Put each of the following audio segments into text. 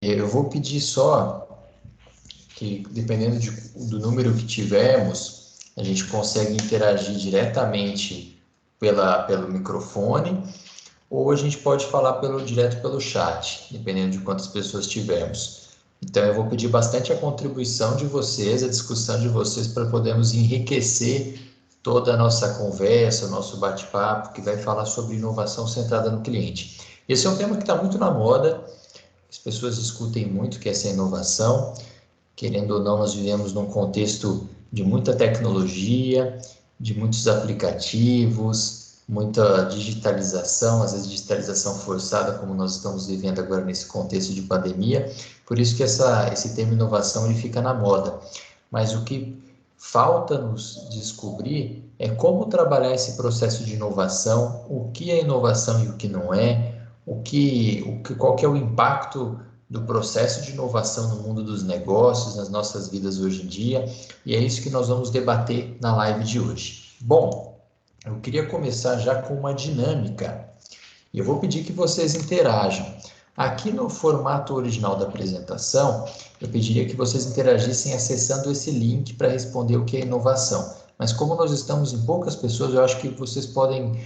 Eu vou pedir só que, dependendo do número que tivermos, a gente consegue interagir diretamente pelo microfone, ou a gente pode falar direto pelo chat, dependendo de quantas pessoas tivermos. Então, eu vou pedir bastante a contribuição de vocês, a discussão de vocês, para podermos enriquecer toda a nossa conversa, o nosso bate-papo, que vai falar sobre inovação centrada no cliente. Esse é um tema que está muito na moda, as pessoas discutem muito que é essa inovação. Querendo ou não, nós vivemos num contexto de muita tecnologia, de muitos aplicativos, muita digitalização, às vezes digitalização forçada, como nós estamos vivendo agora nesse contexto de pandemia. Por isso que esse termo inovação ele fica na moda. Mas o que falta nos descobrir é como trabalhar esse processo de inovação, o que é inovação e o que não é, qual que é o impacto do processo de inovação no mundo dos negócios, nas nossas vidas hoje em dia, e é isso que nós vamos debater na live de hoje. Bom, eu queria começar já com uma dinâmica, e eu vou pedir que vocês interajam. Aqui no formato original da apresentação, eu pediria que vocês interagissem acessando esse link para responder o que é inovação. Mas como nós estamos em poucas pessoas, eu acho que vocês podem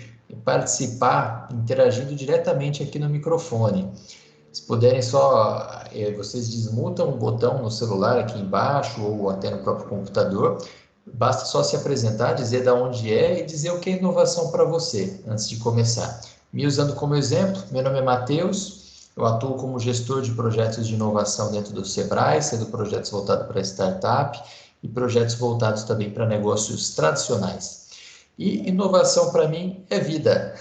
participar interagindo diretamente aqui no microfone. Se puderem só, vocês desmutam o botão no celular aqui embaixo ou até no próprio computador. Basta só se apresentar, dizer de onde é e dizer o que é inovação para você, antes de começar. Me usando como exemplo, meu nome é Matheus, eu atuo como gestor de projetos de inovação dentro do Sebrae, sendo projetos voltados para startup e projetos voltados também para negócios tradicionais. E inovação para mim é vida,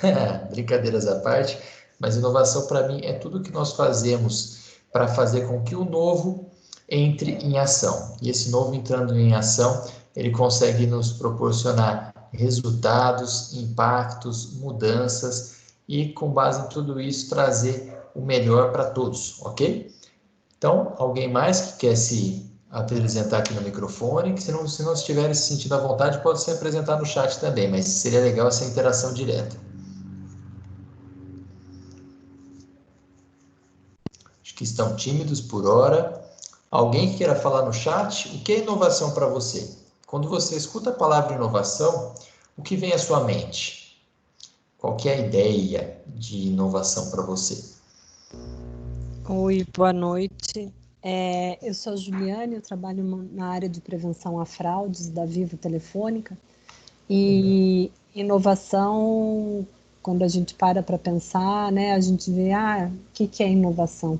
brincadeiras à parte, mas inovação para mim é tudo que nós fazemos para fazer com que o novo entre em ação. E esse novo entrando em ação, ele consegue nos proporcionar resultados, impactos, mudanças e, com base em tudo isso, trazer o melhor para todos, ok? Então, alguém mais que quer se apresentar aqui no microfone, que se não estiver se sentindo à vontade, pode se apresentar no chat também, mas seria legal essa interação direta. Acho que estão tímidos por hora. Alguém que queira falar no chat, o que é inovação para você? Quando você escuta a palavra inovação, o que vem à sua mente? Qual que é a ideia de inovação para você? Oi, boa noite. Eu sou a Juliane, eu trabalho na área de prevenção a fraudes da Vivo Telefônica. E inovação, quando a gente para pensar, né, a gente vê, o que é inovação?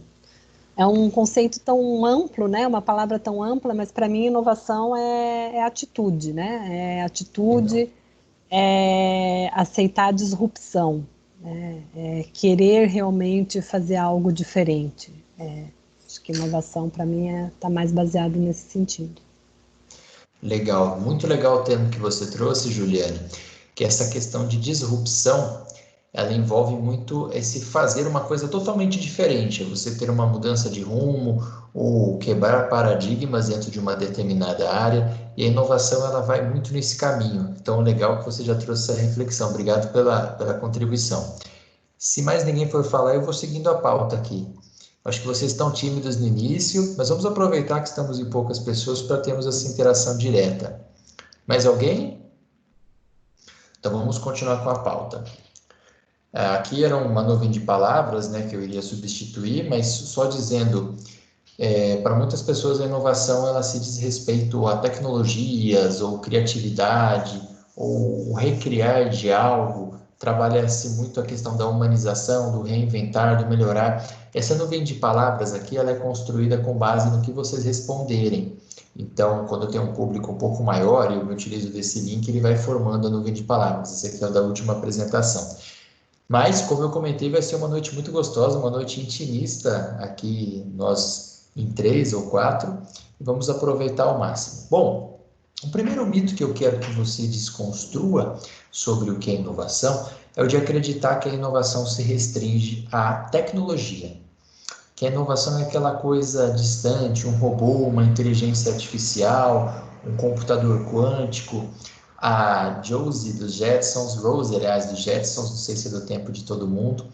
É um conceito tão amplo, né, uma palavra tão ampla, mas para mim inovação é atitude, né? É atitude, é aceitar a disrupção, né? É querer realmente fazer algo diferente. Acho que inovação para mim está mais baseado nesse sentido. Legal, muito legal o termo que você trouxe, Juliane, que essa questão de disrupção, ela envolve muito esse fazer uma coisa totalmente diferente, você ter uma mudança de rumo ou quebrar paradigmas dentro de uma determinada área, e a inovação ela vai muito nesse caminho. Então, legal que você já trouxe essa reflexão. Obrigado pela contribuição. Se mais ninguém for falar, eu vou seguindo a pauta aqui. Acho que vocês estão tímidos no início, mas vamos aproveitar que estamos em poucas pessoas para termos essa interação direta. Mais alguém? Então vamos continuar com a pauta. Aqui era uma nuvem de palavras, né, que eu iria substituir, mas só dizendo, para muitas pessoas a inovação ela se diz respeito a tecnologias ou criatividade ou recriar de algo, trabalha-se muito a questão da humanização, do reinventar, do melhorar. Essa nuvem de palavras aqui ela é construída com base no que vocês responderem. Então, quando eu tenho um público um pouco maior e eu me utilizo desse link, ele vai formando a nuvem de palavras. Esse aqui é o da última apresentação. Mas, como eu comentei, vai ser uma noite muito gostosa, uma noite intimista aqui, nós em 3 ou 4, e vamos aproveitar ao máximo. Bom, o primeiro mito que eu quero que você desconstrua sobre o que é inovação é o de acreditar que a inovação se restringe à tecnologia. Que a inovação é aquela coisa distante, um robô, uma inteligência artificial, um computador quântico. A Josie dos Jetsons, Rose, aliás, dos Jetsons, não sei se é do tempo de todo mundo.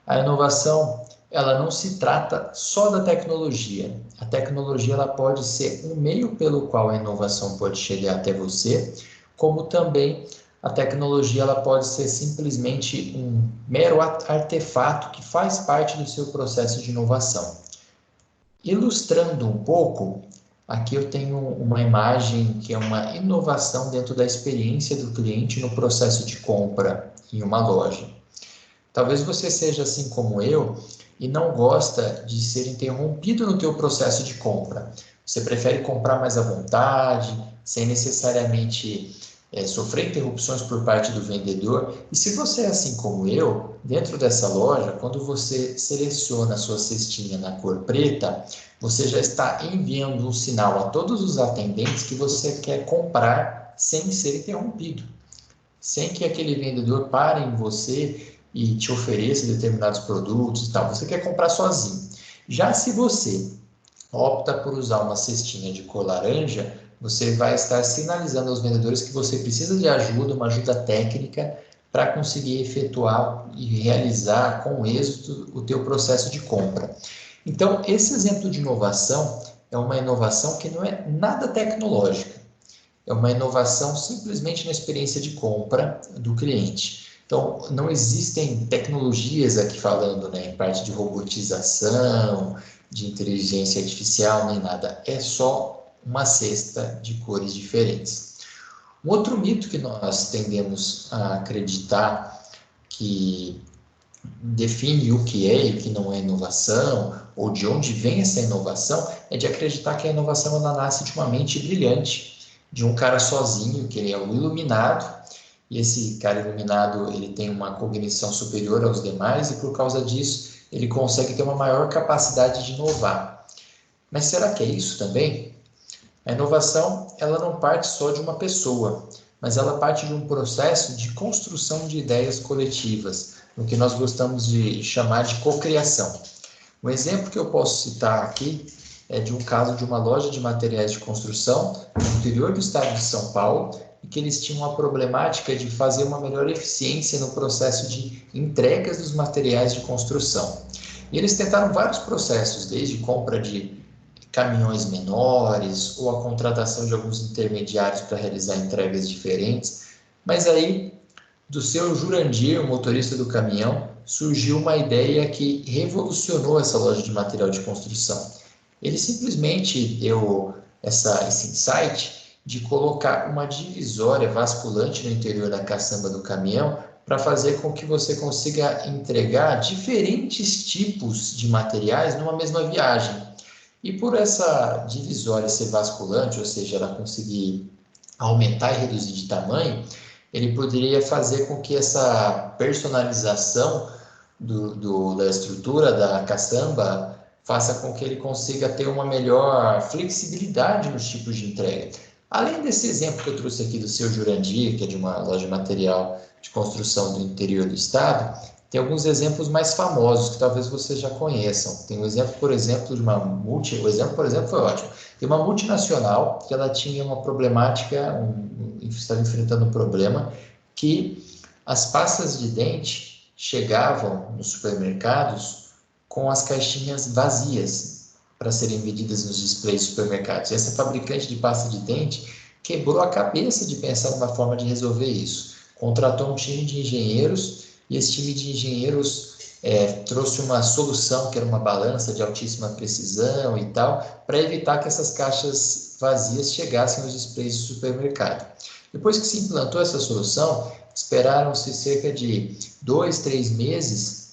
A inovação ela não se trata só da tecnologia. A tecnologia ela pode ser um meio pelo qual a inovação pode chegar até você, como também a tecnologia ela pode ser simplesmente um mero artefato que faz parte do seu processo de inovação. Ilustrando um pouco, aqui eu tenho uma imagem que é uma inovação dentro da experiência do cliente no processo de compra em uma loja. Talvez você seja assim como eu e não gosta de ser interrompido no teu processo de compra. Você prefere comprar mais à vontade, sem necessariamente sofrer interrupções por parte do vendedor. E se você é assim como eu, dentro dessa loja, quando você seleciona a sua cestinha na cor preta, você já está enviando um sinal a todos os atendentes que você quer comprar sem ser interrompido, sem que aquele vendedor pare em você e te ofereça determinados produtos e tal. Você quer comprar sozinho. Já se você opta por usar uma cestinha de cor laranja, você vai estar sinalizando aos vendedores que você precisa de ajuda, uma ajuda técnica, para conseguir efetuar e realizar com êxito o teu processo de compra. Então, esse exemplo de inovação é uma inovação que não é nada tecnológica. É uma inovação simplesmente na experiência de compra do cliente. Então, não existem tecnologias aqui falando, né, em parte de robotização, de inteligência artificial, nem nada. É só uma cesta de cores diferentes. Um outro mito que nós tendemos a acreditar que define o que é e o que não é inovação, ou de onde vem essa inovação, é de acreditar que a inovação ela nasce de uma mente brilhante, de um cara sozinho, que ele é o iluminado, e esse cara iluminado ele tem uma cognição superior aos demais, e por causa disso ele consegue ter uma maior capacidade de inovar. Mas será que é isso também? A inovação ela não parte só de uma pessoa, mas ela parte de um processo de construção de ideias coletivas, no que nós gostamos de chamar de cocriação. Um exemplo que eu posso citar aqui é de um caso de uma loja de materiais de construção no interior do estado de São Paulo, e que eles tinham a problemática de fazer uma melhor eficiência no processo de entregas dos materiais de construção. E eles tentaram vários processos, desde compra de caminhões menores ou a contratação de alguns intermediários para realizar entregas diferentes, mas aí do seu Jurandir, o motorista do caminhão, surgiu uma ideia que revolucionou essa loja de material de construção. Ele simplesmente deu esse insight de colocar uma divisória basculante no interior da caçamba do caminhão para fazer com que você consiga entregar diferentes tipos de materiais numa mesma viagem. E por essa divisória ser basculante, ou seja, ela conseguir aumentar e reduzir de tamanho, ele poderia fazer com que essa personalização da estrutura da caçamba faça com que ele consiga ter uma melhor flexibilidade nos tipos de entrega. Além desse exemplo que eu trouxe aqui do seu Jurandir, que é de uma loja de material de construção do interior do estado, tem alguns exemplos mais famosos que talvez vocês já conheçam. Tem um exemplo, por exemplo, de uma o exemplo, por exemplo, foi ótimo. Tem uma multinacional que ela tinha uma problemática, estava enfrentando um problema que as pastas de dente chegavam nos supermercados com as caixinhas vazias para serem vendidas nos displays de supermercados. E essa fabricante de pasta de dente quebrou a cabeça de pensar numa forma de resolver isso. Contratou um time de engenheiros e esse time de engenheiros trouxe uma solução que era uma balança de altíssima precisão e tal, para evitar que essas caixas vazias chegassem aos displays do supermercado. Depois que se implantou essa solução, esperaram-se cerca de 2, 3 meses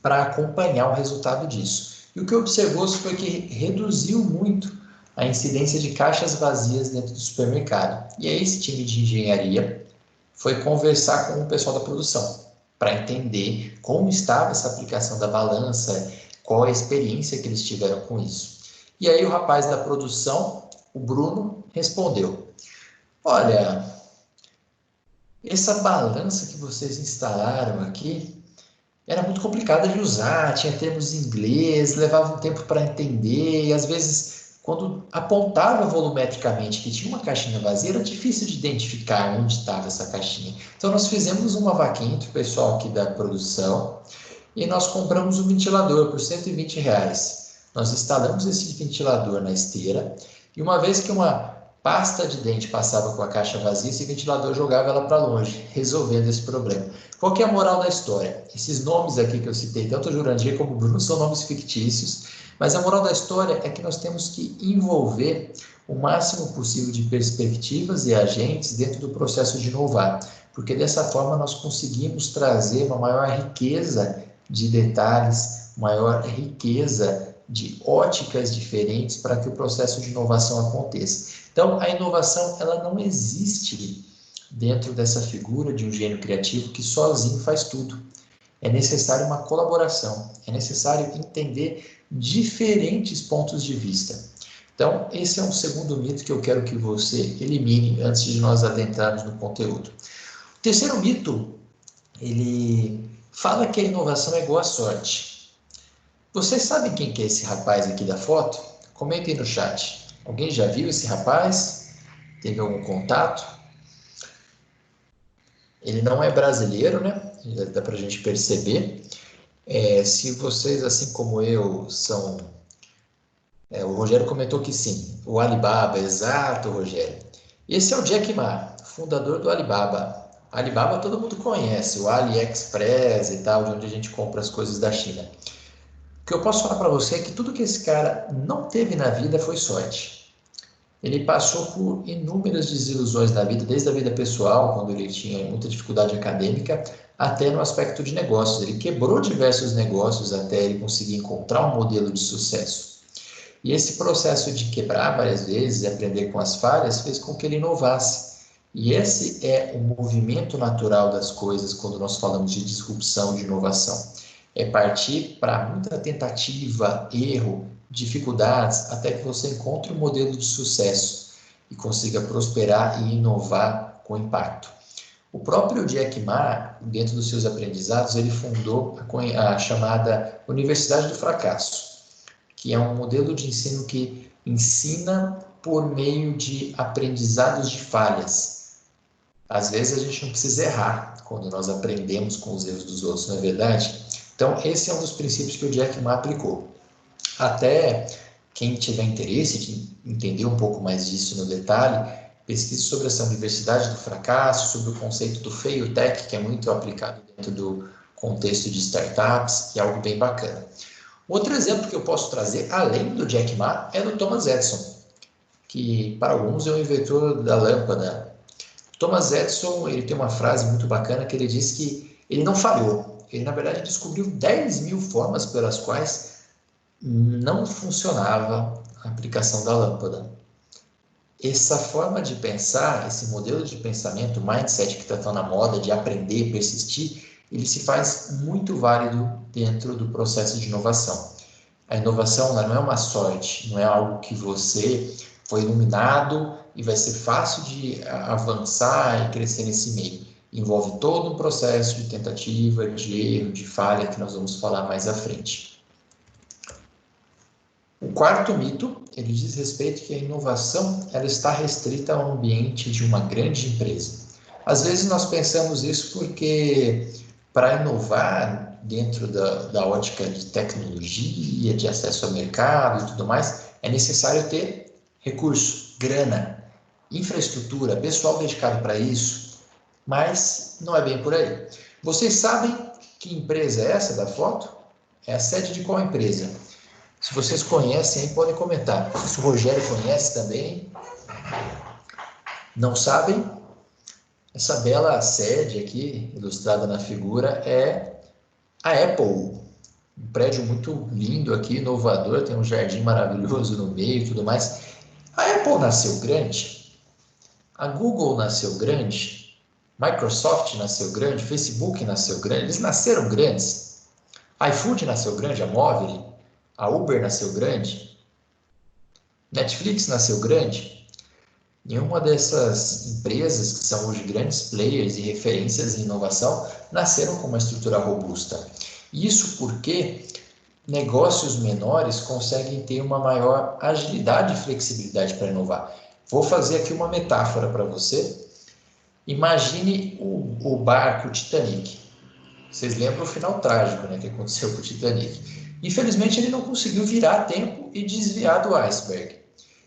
para acompanhar o resultado disso. E o que observou-se foi que reduziu muito a incidência de caixas vazias dentro do supermercado. E aí esse time de engenharia foi conversar com o pessoal da produção para entender como estava essa aplicação da balança, qual a experiência que eles tiveram com isso. E aí o rapaz da produção, o Bruno, respondeu: olha, essa balança que vocês instalaram aqui era muito complicada de usar, tinha termos em inglês, levava um tempo para entender, e às vezes, quando apontava volumetricamente que tinha uma caixinha vazia, era difícil de identificar onde estava essa caixinha. Então, nós fizemos uma vaquinha entre o pessoal aqui da produção, e nós compramos um ventilador por R$ 120. Nós instalamos esse ventilador na esteira e uma vez que uma pasta de dente passava com a caixa vazia, esse ventilador jogava ela para longe, resolvendo esse problema. Qual que é a moral da história? Esses nomes aqui que eu citei, tanto o Jurandir como o Bruno, são nomes fictícios, mas a moral da história é que nós temos que envolver o máximo possível de perspectivas e agentes dentro do processo de inovar, porque dessa forma nós conseguimos trazer uma maior riqueza de detalhes, maior riqueza de óticas diferentes para que o processo de inovação aconteça. Então, a inovação ela não existe dentro dessa figura de um gênio criativo que sozinho faz tudo. É necessário uma colaboração, é necessário entender diferentes pontos de vista. Então, esse é um segundo mito que eu quero que você elimine antes de nós adentrarmos no conteúdo. O terceiro mito, ele fala que a inovação é igual à sorte. Vocês sabem quem que é esse rapaz aqui da foto? Comentem no chat. Alguém já viu esse rapaz? Teve algum contato? Ele não é brasileiro, né? Dá para a gente perceber. Se vocês, assim como eu, são... o Rogério comentou que sim. O Alibaba, exato, Rogério. Esse é o Jack Ma, fundador do Alibaba. O Alibaba todo mundo conhece, o AliExpress e tal, de onde a gente compra as coisas da China. O que eu posso falar para você é que tudo que esse cara não teve na vida foi sorte. Ele passou por inúmeras desilusões na vida, desde a vida pessoal, quando ele tinha muita dificuldade acadêmica, até no aspecto de negócios. Ele quebrou diversos negócios até ele conseguir encontrar um modelo de sucesso. E esse processo de quebrar várias vezes e aprender com as falhas fez com que ele inovasse. E esse é o movimento natural das coisas quando nós falamos de disrupção, de inovação. É partir para muita tentativa, erro, dificuldades, até que você encontre um modelo de sucesso e consiga prosperar e inovar com impacto. O próprio Jack Ma, dentro dos seus aprendizados, ele fundou a chamada Universidade do Fracasso, que é um modelo de ensino que ensina por meio de aprendizados de falhas. Às vezes a gente não precisa errar quando nós aprendemos com os erros dos outros, não é verdade? Então, esse é um dos princípios que o Jack Ma aplicou. Até quem tiver interesse de entender um pouco mais disso no detalhe, pesquise sobre essa Universidade do Fracasso, sobre o conceito do fail tech, que é muito aplicado dentro do contexto de startups, que é algo bem bacana. Outro exemplo que eu posso trazer, além do Jack Ma, é do Thomas Edison, que para alguns é o inventor da lâmpada. Thomas Edison, ele tem uma frase muito bacana que ele diz que ele não falhou. Ele, na verdade, descobriu 10.000 formas pelas quais não funcionava a aplicação da lâmpada. Essa forma de pensar, esse modelo de pensamento, mindset que está tão na moda, de aprender, persistir, ele se faz muito válido dentro do processo de inovação. A inovação não é uma sorte, não é algo que você foi iluminado e vai ser fácil de avançar e crescer nesse meio. Envolve todo um processo de tentativa, de erro, de falha, que nós vamos falar mais à frente. O quarto mito, ele diz respeito que a inovação ela está restrita ao ambiente de uma grande empresa. Às vezes nós pensamos isso porque para inovar dentro da ótica de tecnologia, de acesso ao mercado e tudo mais, é necessário ter recurso, grana, infraestrutura, pessoal dedicado para isso, mas não é bem por aí. Vocês sabem que empresa é essa da foto? É a sede de qual empresa? Se vocês conhecem, aí podem comentar. Se o Rogério conhece também. Não sabem? Essa bela sede aqui, ilustrada na figura, é a Apple. Um prédio muito lindo aqui, inovador, tem um jardim maravilhoso no meio e tudo mais. A Apple nasceu grande? A Google nasceu grande? Microsoft nasceu grande? Facebook nasceu grande? Eles nasceram grandes? A iFood nasceu grande? A Movile? A Uber nasceu grande? Netflix nasceu grande? Nenhuma dessas empresas, que são hoje grandes players e referências em inovação, nasceram com uma estrutura robusta. Isso porque negócios menores conseguem ter uma maior agilidade e flexibilidade para inovar. Vou fazer aqui uma metáfora para você. Imagine o barco Titanic. Vocês lembram o final trágico, né, que aconteceu com o Titanic. Infelizmente, ele não conseguiu virar a tempo e desviar do iceberg.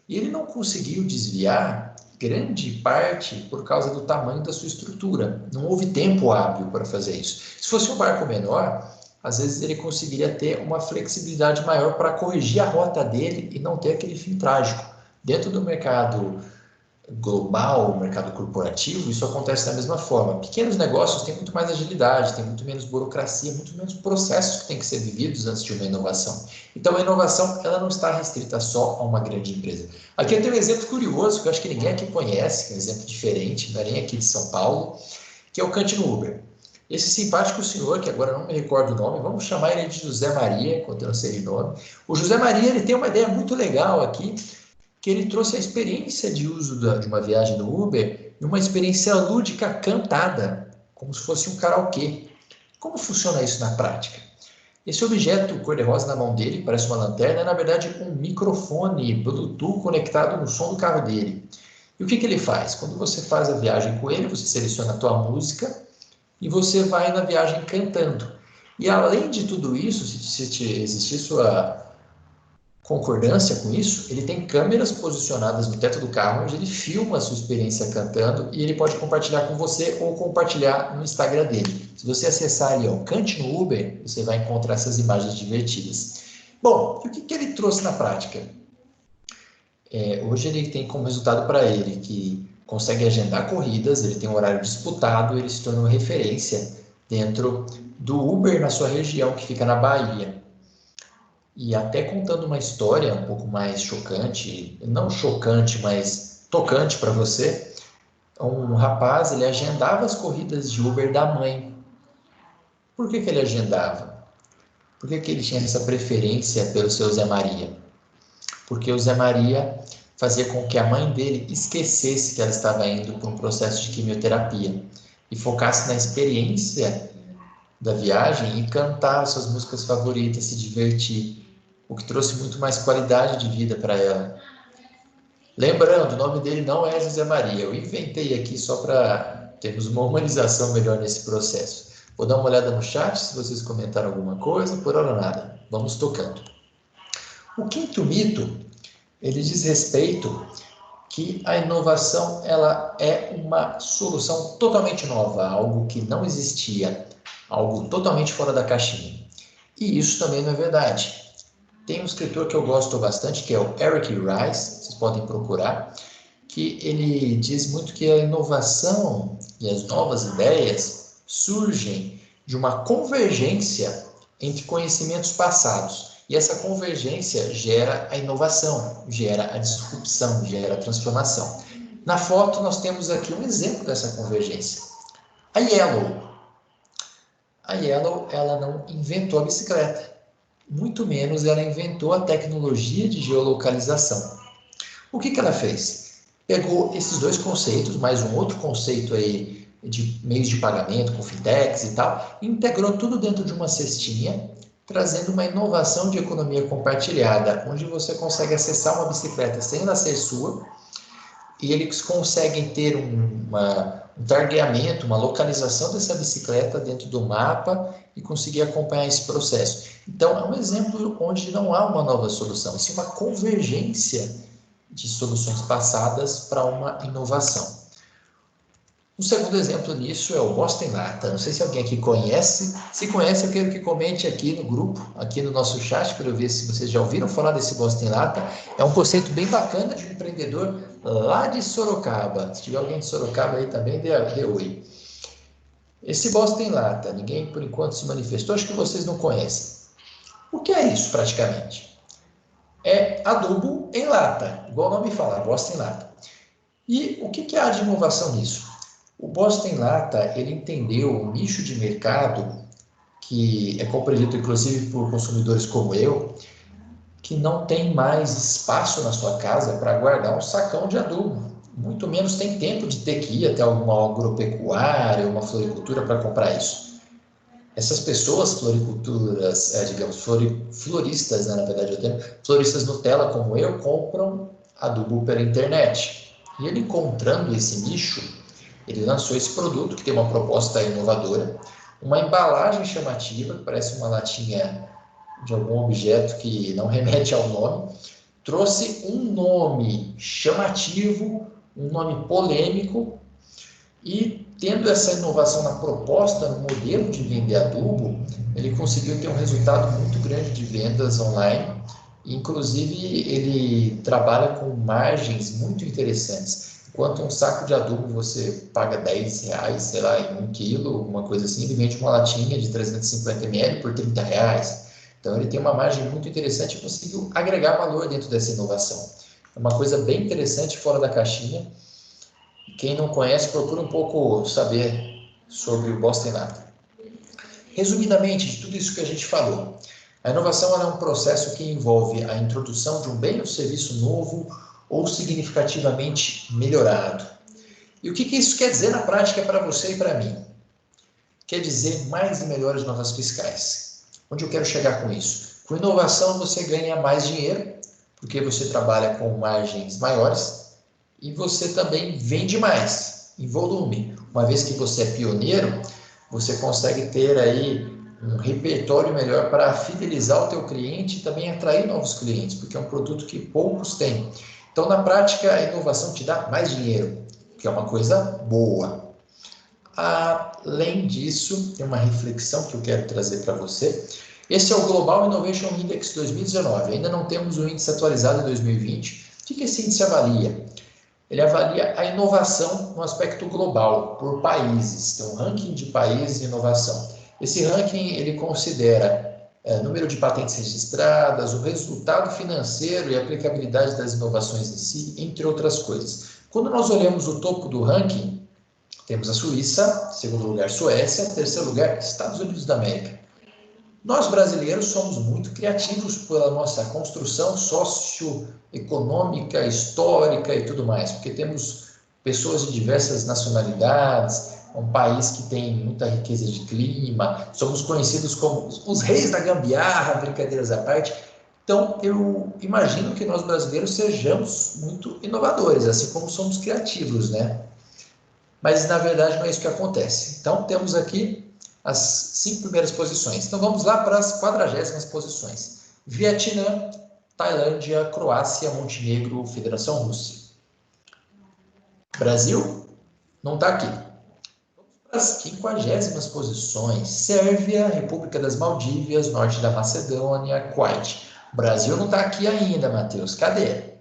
E ele não conseguiu desviar grande parte por causa do tamanho da sua estrutura. Não houve tempo hábil para fazer isso. Se fosse um barco menor, às vezes ele conseguiria ter uma flexibilidade maior para corrigir a rota dele e não ter aquele fim trágico. Dentro do mercado global, o mercado corporativo, isso acontece da mesma forma. Pequenos negócios têm muito mais agilidade, têm muito menos burocracia, muito menos processos que têm que ser vividos antes de uma inovação. Então, a inovação, ela não está restrita só a uma grande empresa. Aqui eu tenho um exemplo curioso, que eu acho que ninguém aqui conhece, que é um exemplo diferente, não é nem aqui de São Paulo, que é o Cante no Uber. Esse simpático senhor, que agora não me recordo o nome, vamos chamar ele de José Maria, enquanto eu não sei o nome. O José Maria, ele tem uma ideia muito legal aqui, que ele trouxe a experiência de uso de uma viagem no Uber e uma experiência lúdica cantada, como se fosse um karaokê. Como funciona isso na prática? Esse objeto cor-de-rosa na mão dele, parece uma lanterna, é na verdade um microfone Bluetooth conectado no som do carro dele. E o que ele faz? Quando você faz a viagem com ele, você seleciona a tua música e você vai na viagem cantando. E além de tudo isso, se existir sua concordância com isso, ele tem câmeras posicionadas no teto do carro, onde ele filma a sua experiência cantando e ele pode compartilhar com você ou compartilhar no Instagram dele. Se você acessar ali, ó, Cante no Uber, você vai encontrar essas imagens divertidas. Bom, e o que ele trouxe na prática? Hoje ele tem como resultado para ele que consegue agendar corridas, ele tem um horário disputado, ele se tornou referência dentro do Uber na sua região, que fica na Bahia. E até contando uma história um pouco mais chocante, não chocante, mas tocante para você, um rapaz, ele agendava as corridas de Uber da mãe. Por que ele agendava? Por que ele tinha essa preferência pelo seu Zé Maria? Porque o Zé Maria fazia com que a mãe dele esquecesse que ela estava indo para um processo de quimioterapia e focasse na experiência da viagem e cantar suas músicas favoritas, se divertir, o que trouxe muito mais qualidade de vida para ela. Lembrando, o nome dele não é José Maria, eu inventei aqui só para termos uma humanização melhor nesse processo. Vou dar uma olhada no chat, se vocês comentaram alguma coisa, por hora nada. Vamos tocando. O quinto mito, ele diz respeito que a inovação ela é uma solução totalmente nova, algo que não existia, algo totalmente fora da caixinha. E isso também não é verdade. Tem um escritor que eu gosto bastante, que é o Eric Rice, vocês podem procurar, que ele diz muito que a inovação e as novas ideias surgem de uma convergência entre conhecimentos passados. E essa convergência gera a inovação, gera a disrupção, gera a transformação. Na foto, nós temos aqui um exemplo dessa convergência. A Yellow. A Yellow, ela não inventou a bicicleta. Muito menos ela inventou a tecnologia de geolocalização. O que ela fez? Pegou esses dois conceitos, mais um outro conceito aí de meios de pagamento com fintechs e tal, e integrou tudo dentro de uma cestinha, trazendo uma inovação de economia compartilhada, onde você consegue acessar uma bicicleta sem ela ser sua, e eles conseguem ter um targeamento, uma localização dessa bicicleta dentro do mapa e conseguir acompanhar esse processo. Então, é um exemplo onde não há uma nova solução, sim uma convergência de soluções passadas para uma inovação. Um segundo exemplo nisso é o Bosta em Lata. Não sei se alguém aqui conhece. Se conhece, eu quero que comente aqui no grupo, aqui no nosso chat, para eu ver se vocês já ouviram falar desse Bosta em Lata. É um conceito bem bacana de um empreendedor lá de Sorocaba. Se tiver alguém de Sorocaba aí também, dê oi. Esse Bosta em Lata, ninguém por enquanto se manifestou, acho que vocês não conhecem. O que é isso praticamente? É adubo em lata, igual o nome fala, Bosta em Lata. E o que há de inovação nisso? O Bosta em Lata, ele entendeu um nicho de mercado que é compreendido inclusive por consumidores como eu, que não tem mais espaço na sua casa para guardar um sacão de adubo. Muito menos tem tempo de ter que ir até alguma agropecuária, uma floricultura para comprar isso. Essas pessoas, floriculturas, digamos, floristas, né, na verdade eu tenho, floristas Nutella como eu, compram adubo pela internet. E ele encontrando esse nicho, ele lançou esse produto que tem uma proposta inovadora, uma embalagem chamativa, que parece uma latinha de algum objeto que não remete ao nome, trouxe um nome chamativo, um nome polêmico, e tendo essa inovação na proposta, no modelo de vender adubo, ele conseguiu ter um resultado muito grande de vendas online. Inclusive, ele trabalha com margens muito interessantes. Enquanto um saco de adubo você paga R$10, sei lá, em 1 quilo, alguma coisa assim, ele vende uma latinha de 350 ml por R$30. Então, ele tem uma margem muito interessante e conseguiu agregar valor dentro dessa inovação. É uma coisa bem interessante, fora da caixinha. Quem não conhece, procura um pouco saber sobre o Boston Latte. Resumidamente, de tudo isso que a gente falou, a inovação é um processo que envolve a introdução de um bem ou serviço novo ou significativamente melhorado. E o que isso quer dizer na prática para você e para mim? Quer dizer mais e melhores notas fiscais. Onde eu quero chegar com isso? Com inovação você ganha mais dinheiro, porque você trabalha com margens maiores, e você também vende mais, em volume. Uma vez que você é pioneiro, você consegue ter aí um repertório melhor para fidelizar o teu cliente e também atrair novos clientes, porque é um produto que poucos têm. Então, na prática, a inovação te dá mais dinheiro, que é uma coisa boa. Além disso, tem uma reflexão que eu quero trazer para você. Esse é o Global Innovation Index 2019. Ainda não temos o índice atualizado em 2020. O que esse índice avalia? Ele avalia a inovação no aspecto global, por países. Tem um ranking de países de inovação. Esse ranking ele considera número de patentes registradas, o resultado financeiro e a aplicabilidade das inovações em si, entre outras coisas. Quando nós olhamos o topo do ranking, temos a Suíça, segundo lugar Suécia, terceiro lugar Estados Unidos da América. Nós brasileiros somos muito criativos pela nossa construção socioeconômica, histórica e tudo mais, porque temos pessoas de diversas nacionalidades, um país que tem muita riqueza de clima, somos conhecidos como os reis da gambiarra, brincadeiras à parte. Então, eu imagino que nós brasileiros sejamos muito inovadores, assim como somos criativos, né? Mas, na verdade, não é isso que acontece. Então, temos aqui as 5 primeiras posições. Então, vamos lá para as 40º posições. Vietnã, Tailândia, Croácia, Montenegro, Federação Russa. Brasil não está aqui. Vamos para as 50º posições. Sérvia, República das Maldívias, Norte da Macedônia, Kuwait. Brasil não está aqui ainda, Matheus. Cadê?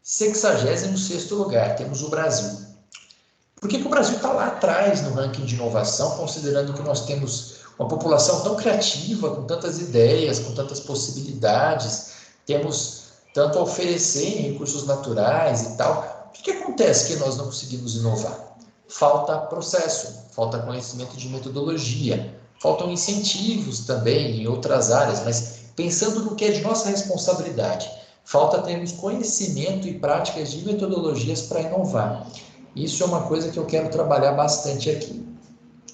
66º lugar, temos o Brasil. Por que o Brasil está lá atrás no ranking de inovação, considerando que nós temos uma população tão criativa, com tantas ideias, com tantas possibilidades, temos tanto a oferecer em recursos naturais e tal? O que acontece que nós não conseguimos inovar? Falta processo, falta conhecimento de metodologia, faltam incentivos também em outras áreas, mas pensando no que é de nossa responsabilidade, falta termos conhecimento e práticas de metodologias para inovar. Isso é uma coisa que eu quero trabalhar bastante aqui.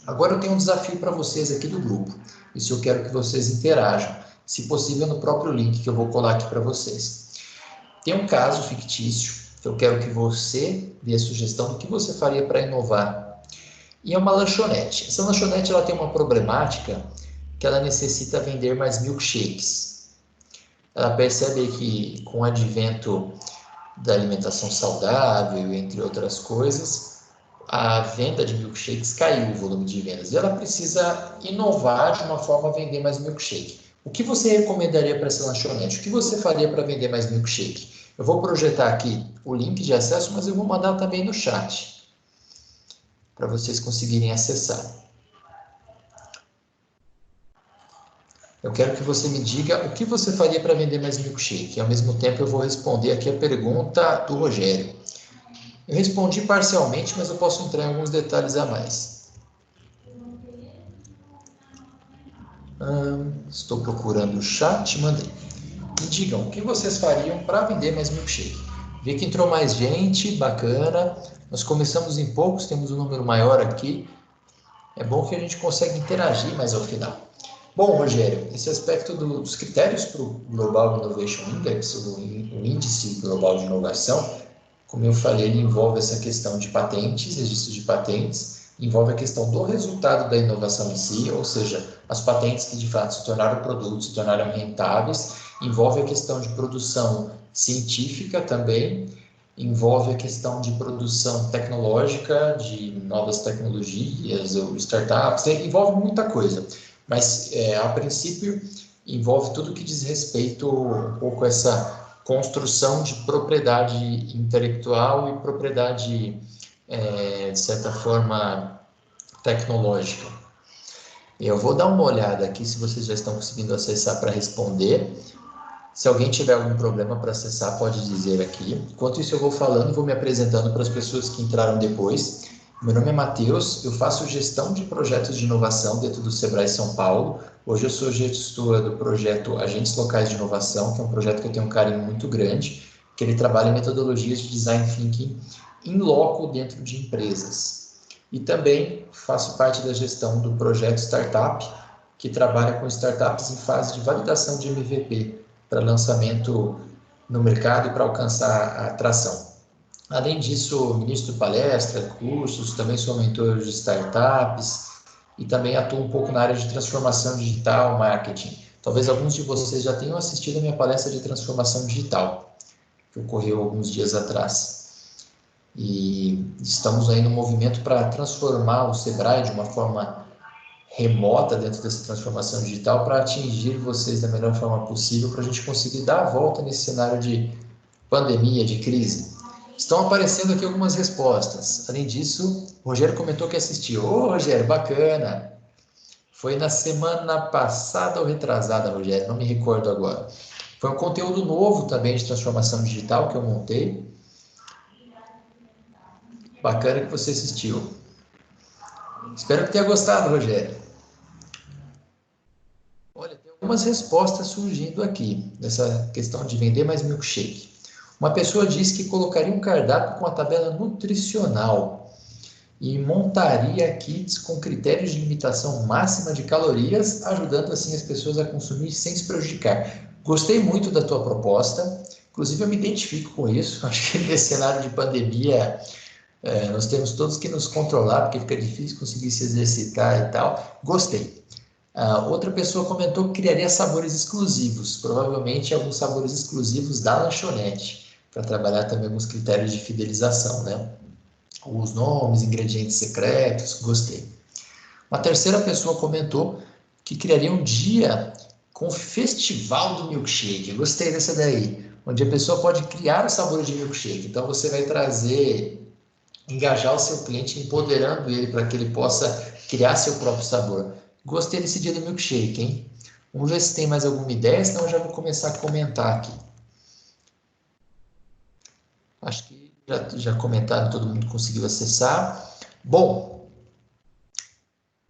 Agora eu tenho um desafio para vocês aqui do grupo. Isso eu quero que vocês interajam, se possível no próprio link que eu vou colar aqui para vocês. Tem um caso fictício, que eu quero que você dê a sugestão do que você faria para inovar. E é uma lanchonete. Essa lanchonete ela tem uma problemática que ela necessita vender mais milkshakes. Ela percebe que com o advento da alimentação saudável, entre outras coisas, a venda de milkshakes caiu, o volume de vendas. E ela precisa inovar de uma forma a vender mais milkshake. O que você recomendaria para essa lanchonete? O que você faria para vender mais milkshake? Eu vou projetar aqui o link de acesso, mas eu vou mandar também no chat, para vocês conseguirem acessar. Eu quero que você me diga o que você faria para vender mais milkshake. E, ao mesmo tempo, eu vou responder aqui a pergunta do Rogério. Eu respondi parcialmente, mas eu posso entrar em alguns detalhes a mais. Estou procurando o chat, mandei. Me digam, o que vocês fariam para vender mais milkshake? Vi que entrou mais gente, bacana. Nós começamos em poucos, temos um número maior aqui. É bom que a gente consegue interagir mais ao final. Bom, Rogério, esse aspecto dos critérios para o Global Innovation Index, o índice global de inovação, como eu falei, ele envolve essa questão de patentes, registro de patentes, envolve a questão do resultado da inovação em si, ou seja, as patentes que de fato se tornaram produtos, se tornaram rentáveis, envolve a questão de produção científica também, envolve a questão de produção tecnológica, de novas tecnologias ou startups, envolve muita coisa, mas a princípio envolve tudo que diz respeito um pouco a essa construção de propriedade intelectual e propriedade, de certa forma, tecnológica. Eu vou dar uma olhada aqui se vocês já estão conseguindo acessar para responder. Se alguém tiver algum problema para acessar, pode dizer aqui. Enquanto isso, eu vou falando e vou me apresentando para as pessoas que entraram depois. Meu nome é Matheus, eu faço gestão de projetos de inovação dentro do Sebrae São Paulo. Hoje eu sou gestora do projeto Agentes Locais de Inovação, que é um projeto que eu tenho um carinho muito grande, que ele trabalha em metodologias de design thinking in loco dentro de empresas. E também faço parte da gestão do projeto Startup, que trabalha com startups em fase de validação de MVP, para lançamento no mercado e para alcançar a atração. Além disso, ministro palestra, cursos, também sou mentor de startups e também atuo um pouco na área de transformação digital, marketing. Talvez alguns de vocês já tenham assistido a minha palestra de transformação digital, que ocorreu alguns dias atrás. E estamos aí no movimento para transformar o Sebrae de uma forma remota dentro dessa transformação digital para atingir vocês da melhor forma possível, para a gente conseguir dar a volta nesse cenário de pandemia, de crise. Estão aparecendo aqui algumas respostas. Além disso, o Rogério comentou que assistiu. Ô, Rogério, bacana! Foi na semana passada ou retrasada, Rogério, não me recordo agora. Foi um conteúdo novo também de transformação digital que eu montei. Bacana que você assistiu. Espero que tenha gostado, Rogério. Olha, tem algumas respostas surgindo aqui, nessa questão de vender mais milkshake. Uma pessoa disse que colocaria um cardápio com a tabela nutricional e montaria kits com critérios de limitação máxima de calorias, ajudando assim as pessoas a consumir sem se prejudicar. Gostei muito da tua proposta, inclusive eu me identifico com isso. Acho que nesse cenário de pandemia nós temos todos que nos controlar, porque fica difícil conseguir se exercitar e tal. Gostei. Outra pessoa comentou que criaria sabores exclusivos, provavelmente alguns sabores exclusivos da lanchonete, para trabalhar também alguns critérios de fidelização, né? Os nomes, ingredientes secretos, gostei. Uma terceira pessoa comentou que criaria um dia com o festival do milkshake. Gostei dessa daí, onde a pessoa pode criar o sabor de milkshake. Então você vai engajar o seu cliente, empoderando ele para que ele possa criar seu próprio sabor. Gostei desse dia do milkshake, hein? Vamos ver se tem mais alguma ideia, senão eu já vou começar a comentar aqui. Acho que já comentaram, todo mundo conseguiu acessar. Bom,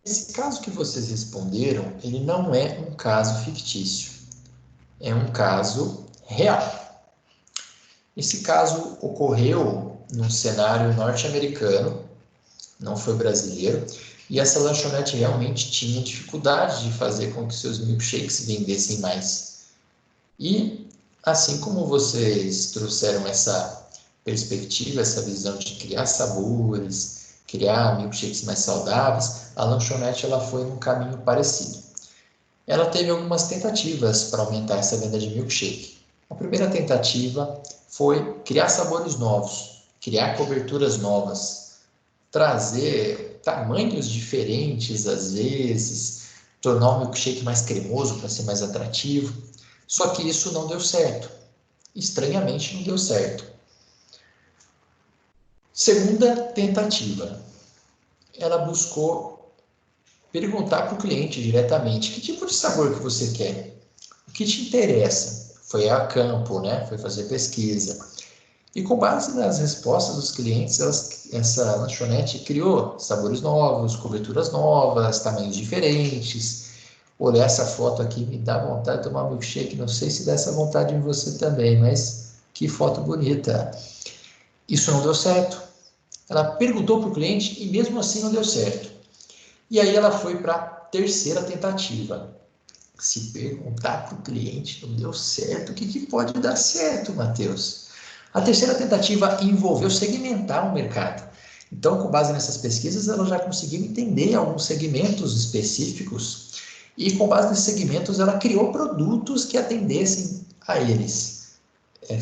esse caso que vocês responderam, ele não é um caso fictício. É um caso real. Esse caso ocorreu num cenário norte-americano, não foi brasileiro, e essa lanchonete realmente tinha dificuldade de fazer com que seus milkshakes vendessem mais. E, assim como vocês trouxeram essa perspectiva, essa visão de criar sabores, criar milkshakes mais saudáveis, a lanchonete ela foi num caminho parecido. Ela teve algumas tentativas para aumentar essa venda de milkshake. A primeira tentativa foi criar sabores novos, criar coberturas novas, trazer tamanhos diferentes às vezes, tornar o milkshake mais cremoso para ser mais atrativo. Só que isso não deu certo. Estranhamente não deu certo. Segunda tentativa, ela buscou perguntar para o cliente diretamente que tipo de sabor que você quer, o que te interessa. Foi a campo, né? Foi fazer pesquisa. E com base nas respostas dos clientes, essa lanchonete criou sabores novos, coberturas novas, tamanhos diferentes. Olhar essa foto aqui me dá vontade de tomar um milkshake. Não sei se dá essa vontade em você também, mas que foto bonita. Isso não deu certo. Ela perguntou para o cliente e mesmo assim não deu certo. E aí ela foi para a terceira tentativa. Se perguntar para o cliente não deu certo, o que pode dar certo, Matheus? A terceira tentativa envolveu segmentar o mercado. Então, com base nessas pesquisas, ela já conseguiu entender alguns segmentos específicos e, com base nesses segmentos, ela criou produtos que atendessem a eles,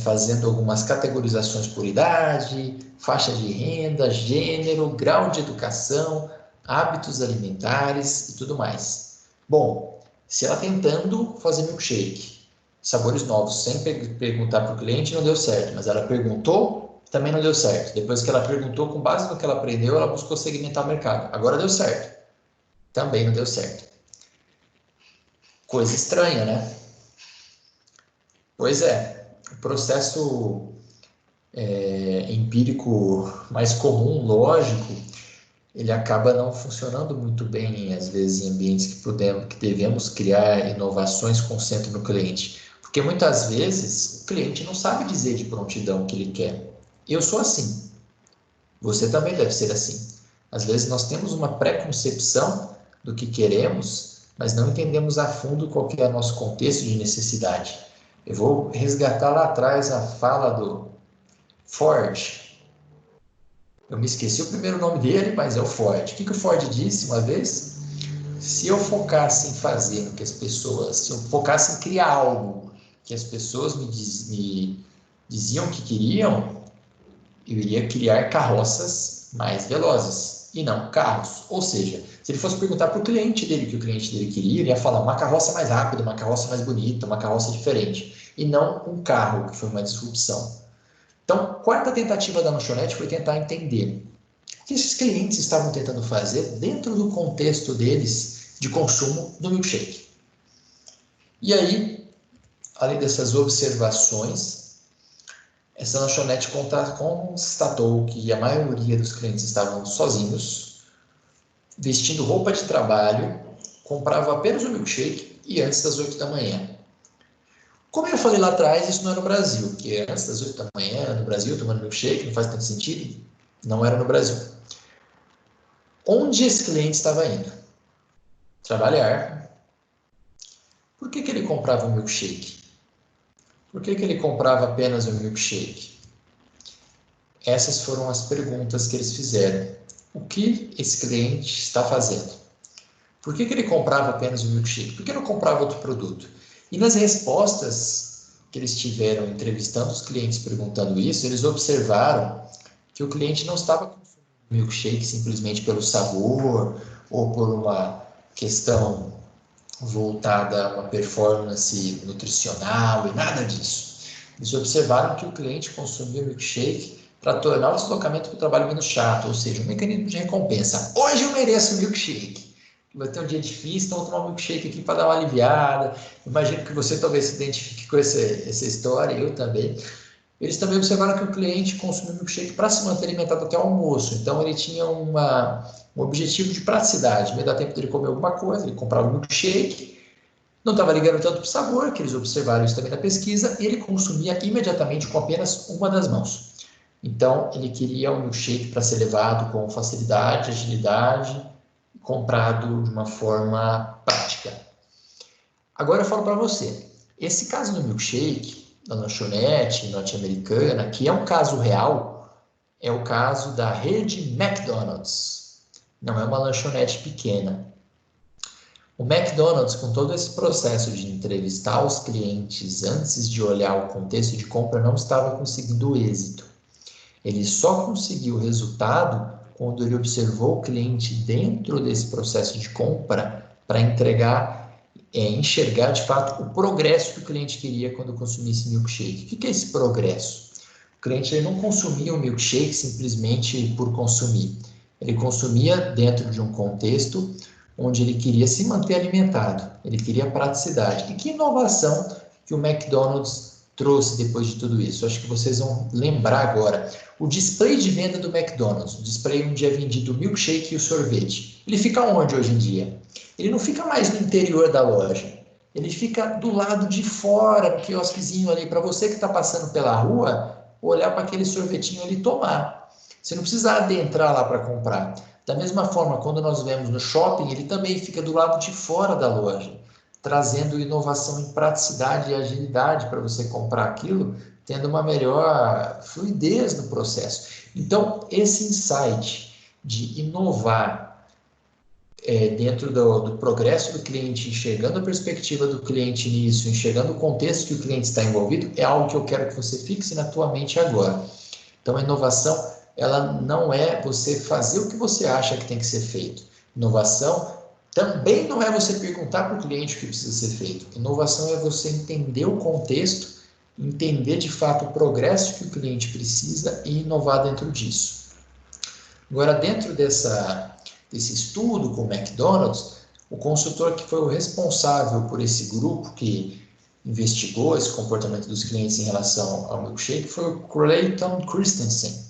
fazendo algumas categorizações por idade, faixa de renda, gênero, grau de educação, hábitos alimentares e tudo mais. Bom, se ela tentando fazer milkshake, sabores novos, sem perguntar para o cliente, não deu certo, mas ela perguntou, também não deu certo. Depois que ela perguntou, com base no que ela aprendeu, ela buscou segmentar o mercado. Agora deu certo. Também não deu certo. Coisa estranha, né? Pois é, o processo empírico mais comum, lógico, ele acaba não funcionando muito bem, às vezes, em ambientes que devemos criar inovações com centro no cliente. Porque muitas vezes o cliente não sabe dizer de prontidão o que ele quer. Eu sou assim. Você também deve ser assim. Às vezes nós temos uma pré-concepção do que queremos, mas não entendemos a fundo qual que é o nosso contexto de necessidade. Eu vou resgatar lá atrás a fala do Ford. Eu me esqueci o primeiro nome dele, mas é o Ford. O que o Ford disse uma vez? Se eu focasse em fazer o que as pessoas, se eu focasse em criar algo que as pessoas me diziam que queriam, eu iria criar carroças mais velozes e não carros. Ou seja, se ele fosse perguntar para o cliente dele o que o cliente dele queria, ele ia falar uma carroça mais rápida, uma carroça mais bonita, uma carroça diferente, e não um carro, que foi uma disrupção. Então, quarta tentativa da lanchonete foi tentar entender o que esses clientes estavam tentando fazer dentro do contexto deles de consumo do milkshake. E aí, além dessas observações, essa lanchonete constatou que a maioria dos clientes estavam sozinhos, vestindo roupa de trabalho, compravam apenas o milkshake e antes das 8 da manhã. Como eu falei lá atrás, isso não é no Brasil, porque antes das 8 da manhã, no Brasil, tomando milkshake, não faz tanto sentido. Não era no Brasil. Onde esse cliente estava indo? Trabalhar. Por que ele comprava um milkshake? Por que ele comprava apenas um milkshake? Essas foram as perguntas que eles fizeram. O que esse cliente está fazendo? Por que ele comprava apenas um milkshake? Por que não comprava outro produto? E nas respostas que eles tiveram entrevistando os clientes perguntando isso, eles observaram que o cliente não estava consumindo milkshake simplesmente pelo sabor ou por uma questão voltada a uma performance nutricional e nada disso. Eles observaram que o cliente consumia milkshake para tornar o deslocamento para o trabalho menos chato, ou seja, um mecanismo de recompensa. Hoje eu mereço um milkshake. Vai ter um dia difícil, então vou tomar um milkshake aqui para dar uma aliviada. Imagino que você talvez se identifique com essa história, eu também. Eles também observaram que o cliente consumia milkshake para se manter alimentado até o almoço. Então, ele tinha um objetivo de praticidade. Me dá tempo dele comer alguma coisa, ele comprava um milkshake, não estava ligando tanto para o sabor, que eles observaram isso também na pesquisa, e ele consumia imediatamente com apenas uma das mãos. Então, ele queria um milkshake para ser levado com facilidade, agilidade, comprado de uma forma prática. Agora eu falo para você, esse caso do milkshake, da lanchonete norte-americana, que é um caso real, é o caso da rede McDonald's. Não é uma lanchonete pequena. O McDonald's, com todo esse processo de entrevistar os clientes antes de olhar o contexto de compra, não estava conseguindo êxito. Ele só conseguiu resultado quando ele observou o cliente dentro desse processo de compra para enxergar de fato o progresso que o cliente queria quando consumisse milkshake. O que é esse progresso? O cliente ele não consumia o milkshake simplesmente por consumir. Ele consumia dentro de um contexto onde ele queria se manter alimentado, ele queria praticidade. E que inovação que o McDonald's trouxe depois de tudo isso? Acho que vocês vão lembrar agora. O display de venda do McDonald's, o display onde é vendido o milkshake e o sorvete, ele fica onde hoje em dia? Ele não fica mais no interior da loja, ele fica do lado de fora, no quiosquezinho ali, para você que está passando pela rua, olhar para aquele sorvetinho ali e tomar. Você não precisa adentrar lá para comprar. Da mesma forma, quando nós vemos no shopping, ele também fica do lado de fora da loja, trazendo inovação em praticidade e agilidade para você comprar aquilo tendo uma melhor fluidez no processo. Então, esse insight de inovar dentro do progresso do cliente, enxergando a perspectiva do cliente nisso, enxergando o contexto que o cliente está envolvido, é algo que eu quero que você fixe na tua mente agora. Então, a inovação, ela não é você fazer o que você acha que tem que ser feito. Inovação também não é você perguntar para o cliente o que precisa ser feito. Inovação é você entender o contexto, entender de fato o progresso que o cliente precisa e inovar dentro disso. Agora, dentro desse estudo com o McDonald's, o consultor que foi o responsável por esse grupo que investigou esse comportamento dos clientes em relação ao milkshake foi o Clayton Christensen,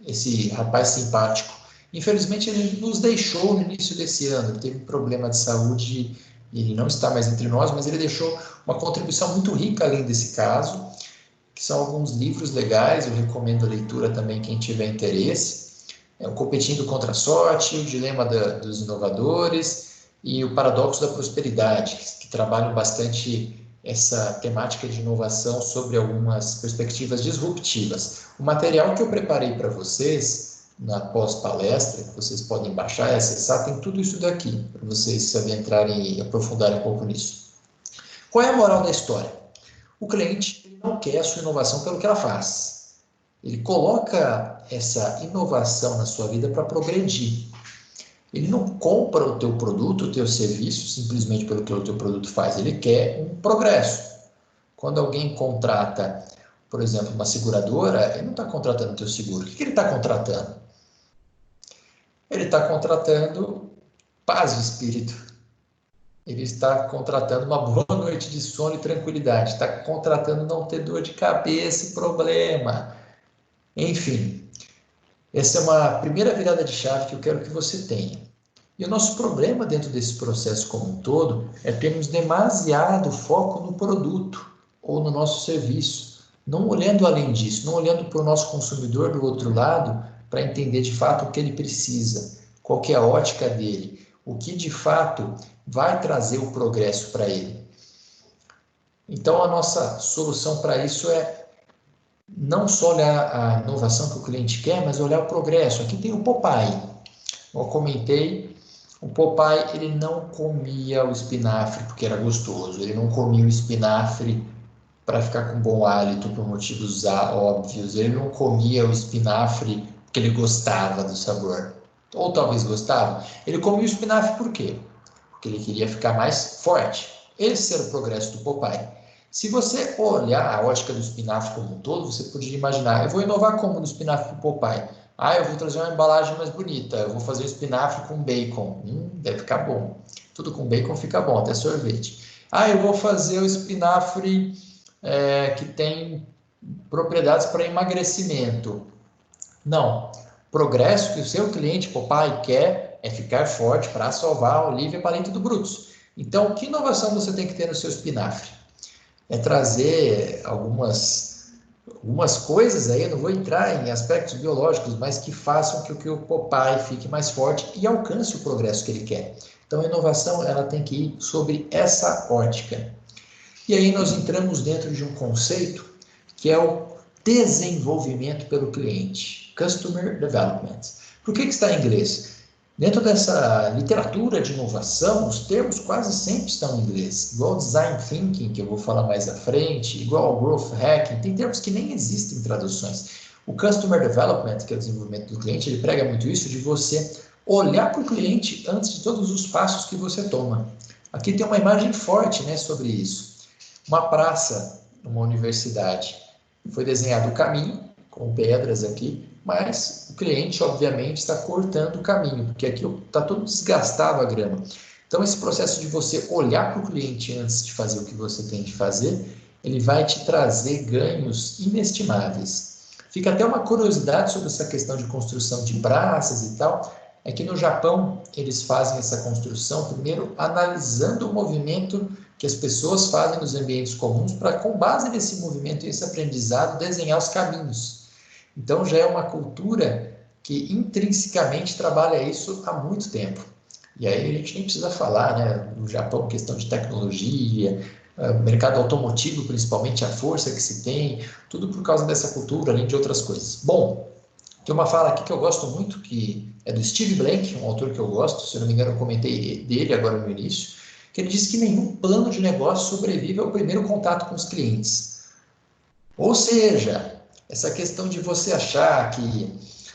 esse rapaz simpático. Infelizmente, ele nos deixou no início desse ano, ele teve um problema de saúde e ele não está mais entre nós, mas ele deixou uma contribuição muito rica além desse caso, que são alguns livros legais, eu recomendo a leitura também quem tiver interesse. O Competindo contra a Sorte, o Dilema dos Inovadores e o Paradoxo da Prosperidade, que trabalham bastante essa temática de inovação sobre algumas perspectivas disruptivas. O material que eu preparei para vocês, na pós-palestra, que vocês podem baixar e acessar, tem tudo isso daqui, para vocês se adentrarem e aprofundarem um pouco nisso. Qual é a moral da história? O cliente não quer a sua inovação pelo que ela faz. Ele coloca essa inovação na sua vida para progredir. Ele não compra o teu produto, o teu serviço, simplesmente pelo que o teu produto faz. Ele quer um progresso. Quando alguém contrata, por exemplo, uma seguradora, ele não está contratando o teu seguro. O que ele está contratando? Ele está contratando paz de espírito. Ele está contratando uma boa noite de sono e tranquilidade. Está contratando não ter dor de cabeça e problema. Enfim, essa é uma primeira virada de chave que eu quero que você tenha. E o nosso problema dentro desse processo como um todo é termos demasiado foco no produto ou no nosso serviço, não olhando além disso, não olhando para o nosso consumidor do outro lado para entender de fato o que ele precisa, qual que é a ótica dele, o que de fato vai trazer o progresso para ele. Então, a nossa solução para isso é não só olhar a inovação que o cliente quer, mas olhar o progresso. Aqui tem o Popeye. Eu comentei, o Popeye ele não comia o espinafre porque era gostoso, ele não comia o espinafre para ficar com bom hálito por motivos óbvios, ele não comia o espinafre porque ele gostava do sabor, ou talvez gostava. Ele comia o espinafre por quê? Porque ele queria ficar mais forte. Esse era o progresso do Popeye. Se você olhar a ótica do espinafre como um todo, você poderia imaginar, eu vou inovar como no espinafre do Popeye? Eu vou trazer uma embalagem mais bonita, eu vou fazer o espinafre com bacon. Deve ficar bom. Tudo com bacon fica bom, até sorvete. Eu vou fazer o espinafre que tem propriedades para emagrecimento. Não. Progresso que o seu cliente Popeye quer é ficar forte para salvar a Olivia Palito do Brutus. Então, que inovação você tem que ter no seu espinafre? É trazer algumas coisas aí, eu não vou entrar em aspectos biológicos, mas que façam que o Popeye fique mais forte e alcance o progresso que ele quer. Então, a inovação ela tem que ir sobre essa ótica. E aí nós entramos dentro de um conceito que é o desenvolvimento pelo cliente, Customer Development. Por que está em inglês? Dentro dessa literatura de inovação, os termos quase sempre estão em inglês, igual Design Thinking, que eu vou falar mais à frente, igual Growth Hacking, tem termos que nem existem em traduções. O Customer Development, que é o desenvolvimento do cliente, ele prega muito isso de você olhar para o cliente antes de todos os passos que você toma. Aqui tem uma imagem forte, né, sobre isso. Uma praça, uma universidade, foi desenhado o caminho, com pedras aqui, mas o cliente, obviamente, está cortando o caminho, porque aqui está todo desgastado a grama. Então, esse processo de você olhar para o cliente antes de fazer o que você tem que fazer, ele vai te trazer ganhos inestimáveis. Fica até uma curiosidade sobre essa questão de construção de praças e tal, é que no Japão eles fazem essa construção primeiro analisando o movimento que as pessoas fazem nos ambientes comuns para, com base nesse movimento e esse aprendizado, desenhar os caminhos. Então, já é uma cultura que intrinsecamente trabalha isso há muito tempo. E aí a gente nem precisa falar, né? No Japão, questão de tecnologia, mercado automotivo, principalmente, a força que se tem, tudo por causa dessa cultura, além de outras coisas. Bom, tem uma fala aqui que eu gosto muito, que é do Steve Blank, um autor que eu gosto, se eu não me engano eu comentei dele agora no início, que ele diz que nenhum plano de negócio sobrevive ao primeiro contato com os clientes. Ou seja, essa questão de você achar que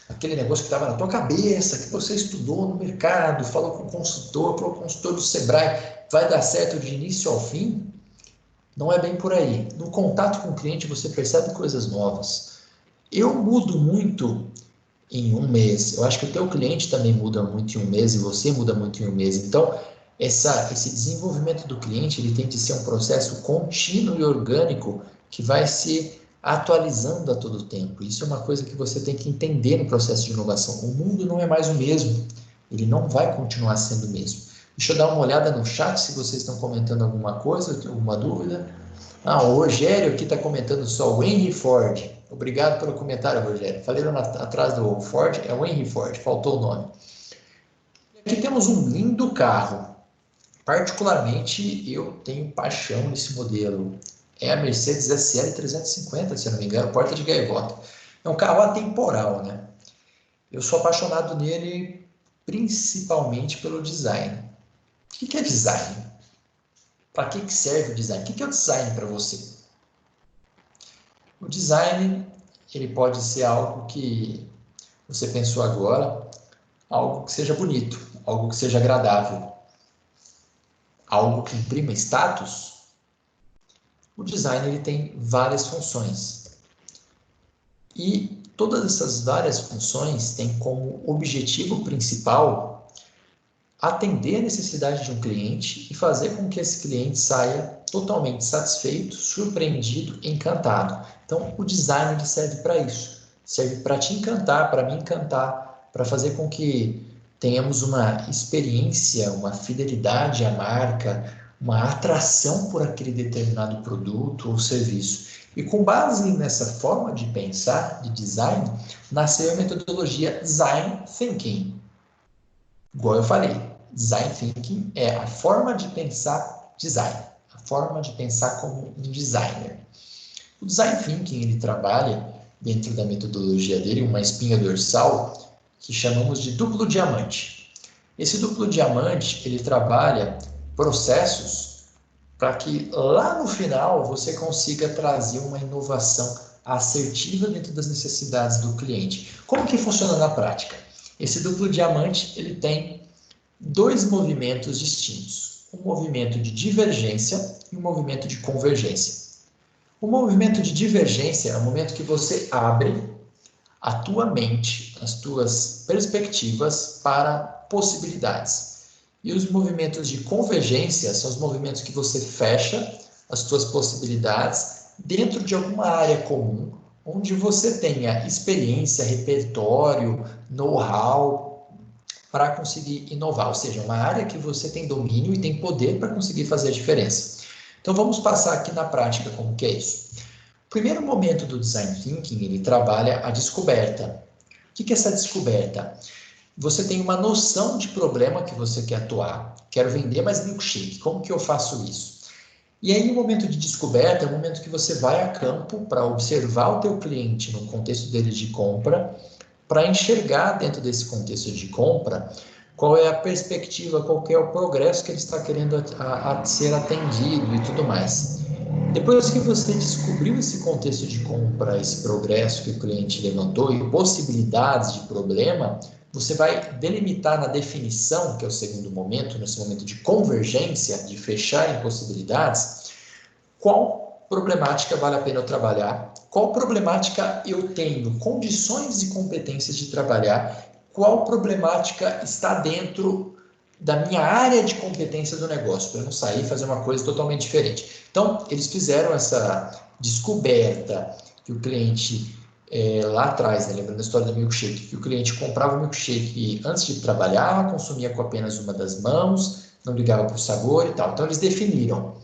aquele negócio que estava na tua cabeça, que você estudou no mercado, falou com o consultor do Sebrae, vai dar certo de início ao fim, não é bem por aí. No contato com o cliente você percebe coisas novas. Eu mudo muito em um mês. Eu acho que o teu cliente também muda muito em um mês e você muda muito em um mês. Então, esse desenvolvimento do cliente, ele tem de ser um processo contínuo e orgânico que vai se atualizando a todo tempo. Isso é uma coisa que você tem que entender no processo de inovação. O mundo não é mais o mesmo. Ele não vai continuar sendo o mesmo. Deixa eu dar uma olhada no chat se vocês estão comentando alguma coisa, alguma dúvida. O Rogério aqui está comentando só o Henry Ford. Obrigado pelo comentário, Rogério. Falei lá atrás do Ford, é o Henry Ford, faltou o nome. Aqui temos um lindo carro. Particularmente, eu tenho paixão nesse modelo. É a Mercedes SL 350, se eu não me engano, porta de gaivota. É um carro atemporal, né? Eu sou apaixonado nele principalmente pelo design. O que é design? Para que serve o design? O que é o design para você? O design, ele pode ser algo que você pensou agora, algo que seja bonito, algo que seja agradável, algo que imprima status. O design ele tem várias funções. E todas essas várias funções têm como objetivo principal atender a necessidade de um cliente e fazer com que esse cliente saia totalmente satisfeito, surpreendido, encantado. Então, o design ele serve para isso. Serve para te encantar, para me encantar, para fazer com que tenhamos uma experiência, uma fidelidade à marca, uma atração por aquele determinado produto ou serviço. E com base nessa forma de pensar, de design, nasceu a metodologia Design Thinking. Igual eu falei, Design Thinking é a forma de pensar design, a forma de pensar como um designer. O Design Thinking, ele trabalha, dentro da metodologia dele, uma espinha dorsal que chamamos de duplo diamante. Esse duplo diamante, ele trabalha processos para que lá no final você consiga trazer uma inovação assertiva dentro das necessidades do cliente. Como que funciona na prática? Esse duplo diamante, ele tem dois movimentos distintos, um movimento de divergência e um movimento de convergência. O movimento de divergência é o momento que você abre a tua mente, as tuas perspectivas para possibilidades. E os movimentos de convergência são os movimentos que você fecha as tuas possibilidades dentro de alguma área comum, onde você tenha experiência, repertório, know-how para conseguir inovar, ou seja, uma área que você tem domínio e tem poder para conseguir fazer a diferença. Então vamos passar aqui na prática como que é isso. O primeiro momento do Design Thinking, ele trabalha a descoberta. O que é essa descoberta? Você tem uma noção de problema que você quer atuar. Quero vender mais milkshake. Como que eu faço isso? E aí, o momento de descoberta é o momento que você vai a campo para observar o teu cliente no contexto dele de compra, para enxergar dentro desse contexto de compra qual é a perspectiva, qual é o progresso que ele está querendo ser atendido e tudo mais. Depois que você descobriu esse contexto de compra, esse progresso que o cliente levantou e possibilidades de problema, você vai delimitar na definição, que é o segundo momento, nesse momento de convergência, de fechar em possibilidades, qual problemática vale a pena eu trabalhar, qual problemática eu tenho condições e competências de trabalhar, qual problemática está dentro da minha área de competência do negócio, para eu não sair e fazer uma coisa totalmente diferente. Então, eles fizeram essa descoberta que o cliente, lá atrás, né, lembrando da história do milkshake, que o cliente comprava o milkshake antes de trabalhar, consumia com apenas uma das mãos, não ligava para o sabor e tal. Então, eles definiram.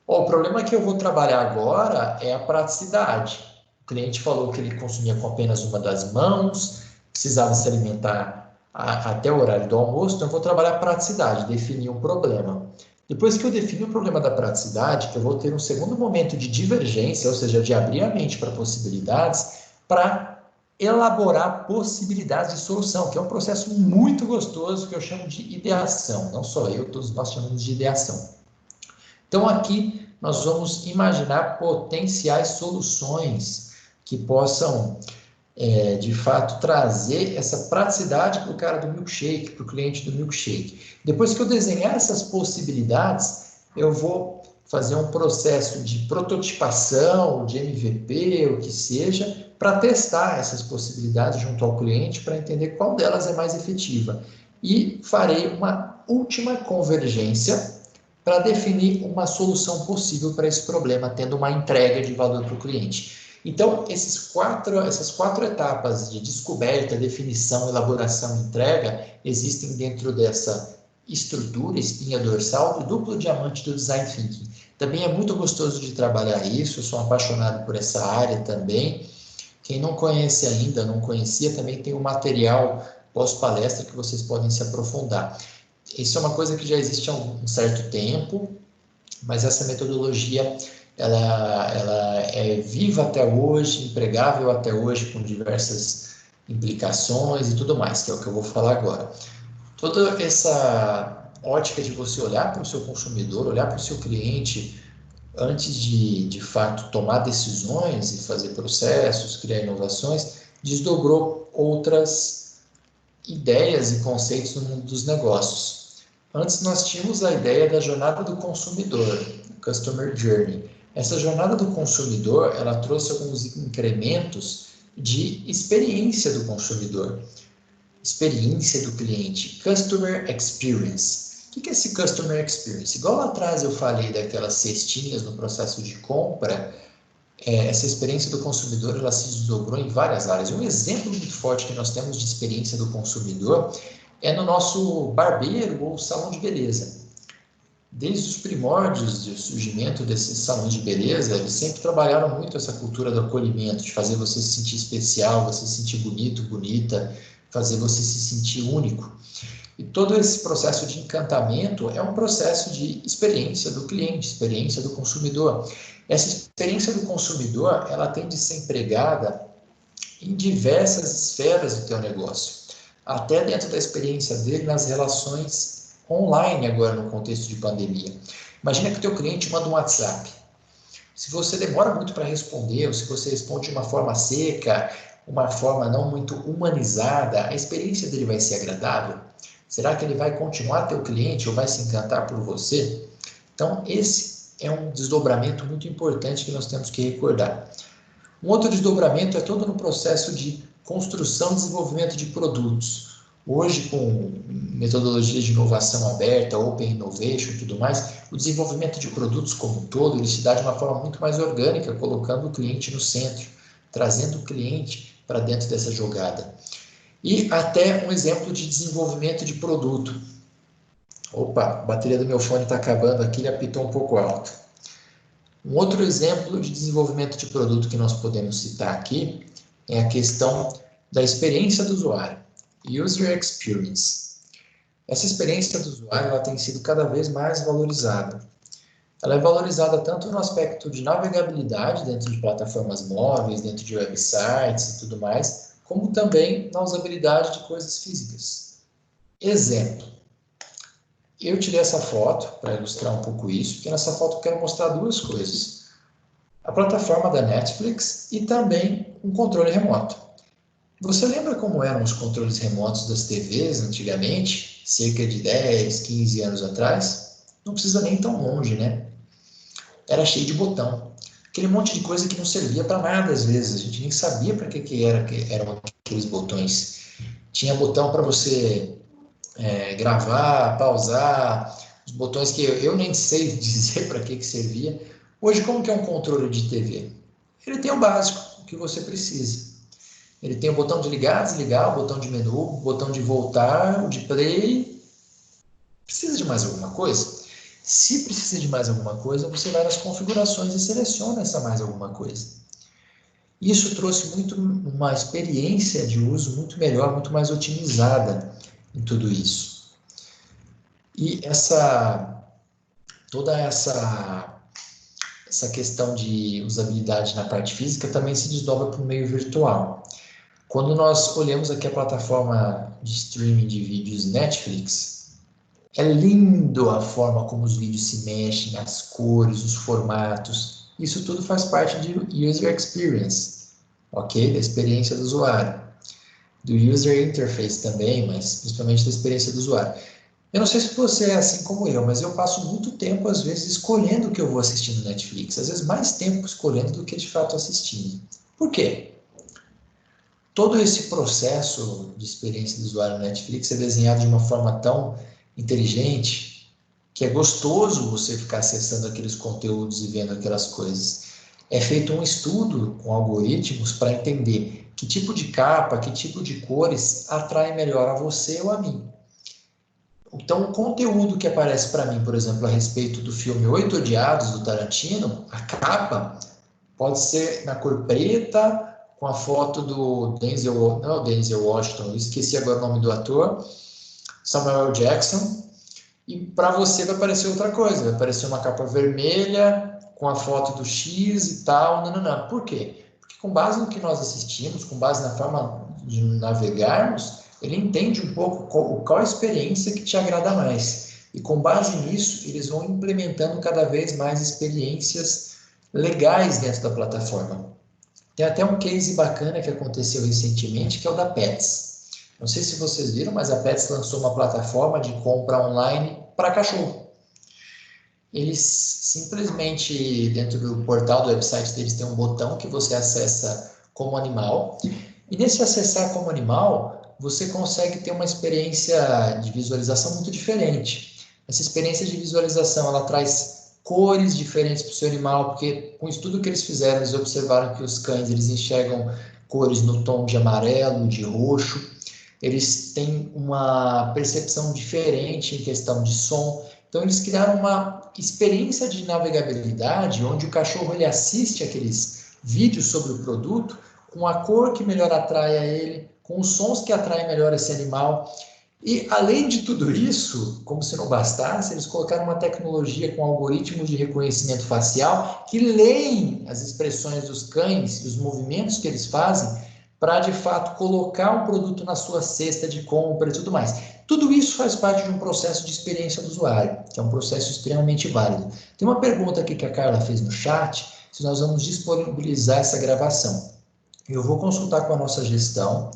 O problema que eu vou trabalhar agora é a praticidade. O cliente falou que ele consumia com apenas uma das mãos, precisava se alimentar até o horário do almoço, então eu vou trabalhar a praticidade, definir um problema. Depois que eu defino o problema da praticidade, eu vou ter um segundo momento de divergência, ou seja, de abrir a mente para possibilidades, para elaborar possibilidades de solução, que é um processo muito gostoso que eu chamo de ideação. Não só eu, todos nós chamamos de ideação. Então, aqui nós vamos imaginar potenciais soluções que possam, de fato, trazer essa praticidade para o cara do milkshake, para o cliente do milkshake. Depois que eu desenhar essas possibilidades, eu vou fazer um processo de prototipação, de MVP, o que seja, para testar essas possibilidades junto ao cliente, para entender qual delas é mais efetiva. E farei uma última convergência para definir uma solução possível para esse problema, tendo uma entrega de valor para o cliente. Então, essas quatro etapas de descoberta, definição, elaboração e entrega existem dentro dessa estrutura, espinha dorsal, do duplo diamante do Design Thinking. Também é muito gostoso de trabalhar isso, eu sou apaixonado por essa área também. Quem não conhece ainda, não conhecia, também tem um material pós-palestra que vocês podem se aprofundar. Isso é uma coisa que já existe há um certo tempo, mas essa metodologia ela é viva até hoje, empregável até hoje, com diversas implicações e tudo mais, que é o que eu vou falar agora. Toda essa ótica de você olhar para o seu consumidor, olhar para o seu cliente, antes de fato, tomar decisões e fazer processos, criar inovações, desdobrou outras ideias e conceitos no mundo dos negócios. Antes nós tínhamos a ideia da jornada do consumidor, Customer Journey. Essa jornada do consumidor, ela trouxe alguns incrementos de experiência do consumidor, experiência do cliente, Customer Experience. O que é esse Customer Experience? Igual lá atrás eu falei daquelas cestinhas no processo de compra, essa experiência do consumidor ela se desdobrou em várias áreas. Um exemplo muito forte que nós temos de experiência do consumidor é no nosso barbeiro ou salão de beleza. Desde os primórdios do surgimento desses salões de beleza, eles sempre trabalharam muito essa cultura do acolhimento, de fazer você se sentir especial, você se sentir bonito, bonita, fazer você se sentir único. E todo esse processo de encantamento é um processo de experiência do cliente, experiência do consumidor. Essa experiência do consumidor, ela tem de ser empregada em diversas esferas do teu negócio, até dentro da experiência dele nas relações online agora no contexto de pandemia. Imagina que o teu cliente manda um WhatsApp. Se você demora muito para responder, ou se você responde de uma forma seca, uma forma não muito humanizada, a experiência dele vai ser agradável? Será que ele vai continuar teu cliente ou vai se encantar por você? Então, esse é um desdobramento muito importante que nós temos que recordar. Um outro desdobramento é todo no processo de construção e desenvolvimento de produtos. Hoje, com metodologias de inovação aberta, Open Innovation e tudo mais, o desenvolvimento de produtos como um todo, ele se dá de uma forma muito mais orgânica, colocando o cliente no centro, trazendo o cliente para dentro dessa jogada. E até um exemplo de desenvolvimento de produto. Opa, a bateria do meu fone está acabando aqui, ele apitou um pouco alto. Um outro exemplo de desenvolvimento de produto que nós podemos citar aqui é a questão da experiência do usuário, User Experience. Essa experiência do usuário ela tem sido cada vez mais valorizada. Ela é valorizada tanto no aspecto de navegabilidade dentro de plataformas móveis, dentro de websites e tudo mais, como também na usabilidade de coisas físicas. Exemplo. Eu tirei essa foto para ilustrar um pouco isso, porque nessa foto eu quero mostrar duas coisas. A plataforma da Netflix e também um controle remoto. Você lembra como eram os controles remotos das TVs antigamente, cerca de 10, 15 anos atrás? Não precisa nem tão longe, né? Era cheio de botão. Aquele monte de coisa que não servia para nada às vezes. A gente nem sabia para que eram aqueles botões. Tinha botão para você gravar, pausar, os botões que eu nem sei dizer para que servia. Hoje, como que é um controle de TV? Ele tem o básico, o que você precisa. Ele tem o botão de ligar, desligar, o botão de menu, o botão de voltar, o de play. Precisa de mais alguma coisa? Se precisa de mais alguma coisa, você vai nas configurações e seleciona essa mais alguma coisa. Isso trouxe uma experiência de uso muito melhor, muito mais otimizada em tudo isso. E essa toda essa questão de usabilidade na parte física também se desdobra para o meio virtual. Quando nós olhamos aqui a plataforma de streaming de vídeos Netflix, é lindo a forma como os vídeos se mexem, as cores, os formatos. Isso tudo faz parte de user experience, ok? Da experiência do usuário. Do user interface também, mas principalmente da experiência do usuário. Eu não sei se você é assim como eu, mas eu passo muito tempo, às vezes, escolhendo o que eu vou assistir no Netflix. Às vezes, mais tempo escolhendo do que, de fato, assistindo. Por quê? Todo esse processo de experiência do usuário no Netflix é desenhado de uma forma tão inteligente que é gostoso você ficar acessando aqueles conteúdos e vendo aquelas coisas. É feito um estudo com algoritmos para entender que tipo de capa, que tipo de cores atrai melhor a você ou a mim. Então, o conteúdo que aparece para mim, por exemplo, a respeito do filme Oito Odiados, do Tarantino, a capa pode ser na cor preta, com a foto do Denzel, não é o Denzel Washington, eu esqueci agora o nome do ator, Samuel Jackson, e para você vai aparecer outra coisa, vai aparecer uma capa vermelha, com a foto do X e tal, não. Por quê? Porque com base no que nós assistimos, com base na forma de navegarmos, ele entende um pouco qual a experiência que te agrada mais. E com base nisso, eles vão implementando cada vez mais experiências legais dentro da plataforma. Tem até um case bacana que aconteceu recentemente, que é o da Pets. Não sei se vocês viram, mas a Pets lançou uma plataforma de compra online para cachorro. Eles simplesmente, dentro do portal do website deles, tem um botão que você acessa como animal. E nesse acessar como animal, você consegue ter uma experiência de visualização muito diferente. Essa experiência de visualização, ela traz cores diferentes para o seu animal, porque com o estudo que eles fizeram, eles observaram que os cães, eles enxergam cores no tom de amarelo, de roxo, eles têm uma percepção diferente em questão de som. Então, eles criaram uma experiência de navegabilidade, onde o cachorro ele assiste aqueles vídeos sobre o produto, com a cor que melhor atrai a ele, com os sons que atraem melhor esse animal. E, além de tudo isso, como se não bastasse, eles colocaram uma tecnologia com algoritmos de reconhecimento facial que leem as expressões dos cães e os movimentos que eles fazem para, de fato, colocar um produto na sua cesta de compra e tudo mais. Tudo isso faz parte de um processo de experiência do usuário, que é um processo extremamente válido. Tem uma pergunta aqui que a Carla fez no chat, se nós vamos disponibilizar essa gravação. Eu vou consultar com a nossa gestão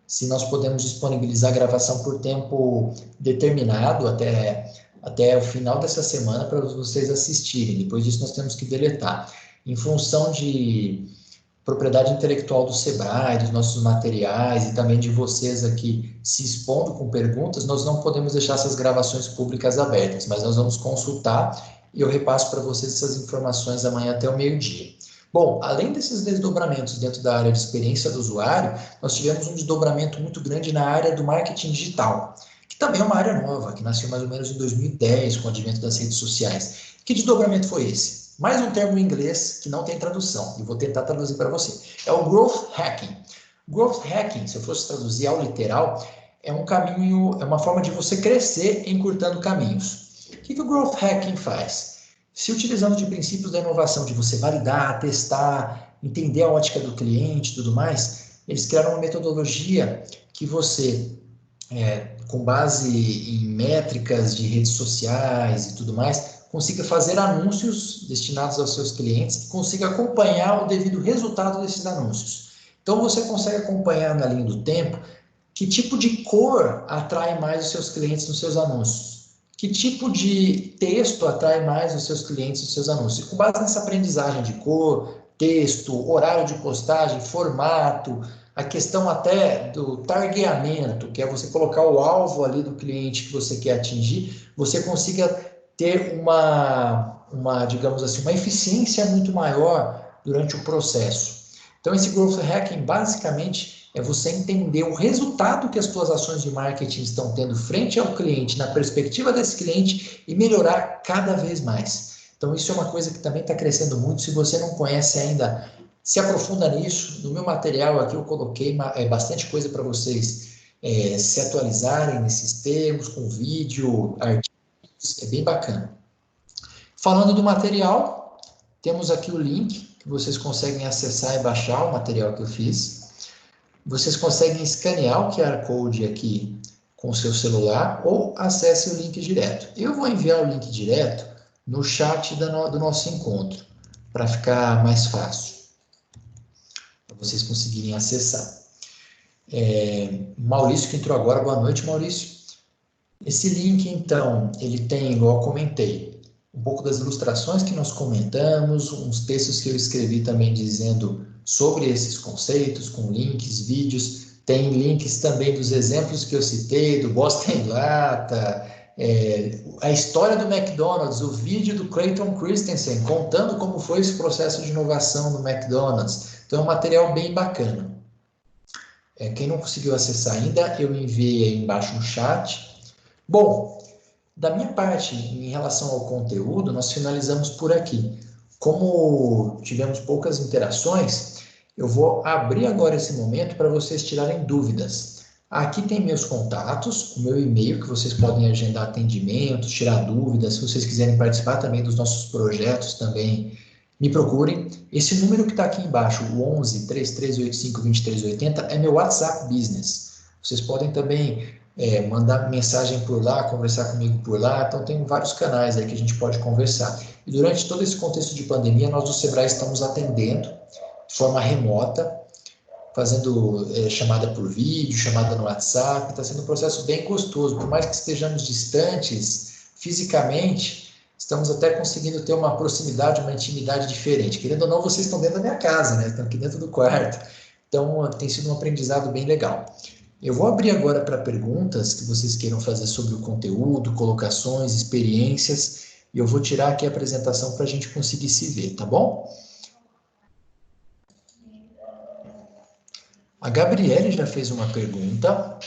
se nós podemos disponibilizar a gravação por tempo determinado até o final dessa semana para vocês assistirem. Depois disso, nós temos que deletar. Em função de propriedade intelectual do Sebrae, dos nossos materiais e também de vocês aqui se expondo com perguntas, nós não podemos deixar essas gravações públicas abertas, mas nós vamos consultar e eu repasso para vocês essas informações amanhã até o meio-dia. Bom, além desses desdobramentos dentro da área de experiência do usuário, nós tivemos um desdobramento muito grande na área do marketing digital, que também é uma área nova, que nasceu mais ou menos em 2010, com o advento das redes sociais. Que desdobramento foi esse? Mais um termo em inglês que não tem tradução, e vou tentar traduzir para você. É o Growth Hacking. Growth Hacking, se eu fosse traduzir ao literal, é um caminho, é uma forma de você crescer encurtando caminhos. O que o Growth Hacking faz? Se utilizando de princípios da inovação, de você validar, testar, entender a ótica do cliente e tudo mais, eles criaram uma metodologia que você, com base em métricas de redes sociais e tudo mais, consiga fazer anúncios destinados aos seus clientes e consiga acompanhar o devido resultado desses anúncios. Então, você consegue acompanhar na linha do tempo que tipo de cor atrai mais os seus clientes nos seus anúncios. Que tipo de texto atrai mais os seus clientes nos seus anúncios? E com base nessa aprendizagem de cor, texto, horário de postagem, formato, a questão até do targeamento, que é você colocar o alvo ali do cliente que você quer atingir, você consiga ter digamos assim, uma eficiência muito maior durante o processo. Então, esse Growth Hacking, basicamente, é você entender o resultado que as suas ações de marketing estão tendo frente ao cliente, na perspectiva desse cliente, e melhorar cada vez mais. Então, isso é uma coisa que também está crescendo muito. Se você não conhece ainda, se aprofunda nisso. No meu material aqui eu coloquei bastante coisa para vocês se atualizarem nesses termos, com vídeo, artigos, é bem bacana. Falando do material, temos aqui o link que vocês conseguem acessar e baixar o material que eu fiz. Vocês conseguem escanear o QR Code aqui com o seu celular ou acesse o link direto. Eu vou enviar o link direto no chat do nosso encontro, para ficar mais fácil, para vocês conseguirem acessar. Maurício que entrou agora, boa noite, Maurício. Esse link, então, ele tem, igual eu comentei, um pouco das ilustrações que nós comentamos, uns textos que eu escrevi também dizendo sobre esses conceitos, com links, vídeos. Tem links também dos exemplos que eu citei, do Bosta em Lata, a história do McDonald's, o vídeo do Clayton Christensen, contando como foi esse processo de inovação no McDonald's. Então, é um material bem bacana. Quem não conseguiu acessar ainda, eu enviei aí embaixo no chat. Bom, da minha parte, em relação ao conteúdo, nós finalizamos por aqui. Como tivemos poucas interações, eu vou abrir agora esse momento para vocês tirarem dúvidas. Aqui tem meus contatos, o meu e-mail, que vocês podem agendar atendimento, tirar dúvidas. Se vocês quiserem participar também dos nossos projetos, também me procurem. Esse número que está aqui embaixo, o 11 3385 2380, é meu WhatsApp Business. Vocês podem também mandar mensagem por lá, conversar comigo por lá. Então, tem vários canais aí que a gente pode conversar. E durante todo esse contexto de pandemia, nós do Sebrae estamos atendendo de forma remota, fazendo chamada por vídeo, chamada no WhatsApp. Está sendo um processo bem gostoso. Por mais que estejamos distantes fisicamente, estamos até conseguindo ter uma proximidade, uma intimidade diferente. Querendo ou não, vocês estão dentro da minha casa, né? Estão aqui dentro do quarto. Então, tem sido um aprendizado bem legal. Eu vou abrir agora para perguntas que vocês queiram fazer sobre o conteúdo, colocações, experiências, e eu vou tirar aqui a apresentação para a gente conseguir se ver, tá bom? A Gabriele já fez uma pergunta,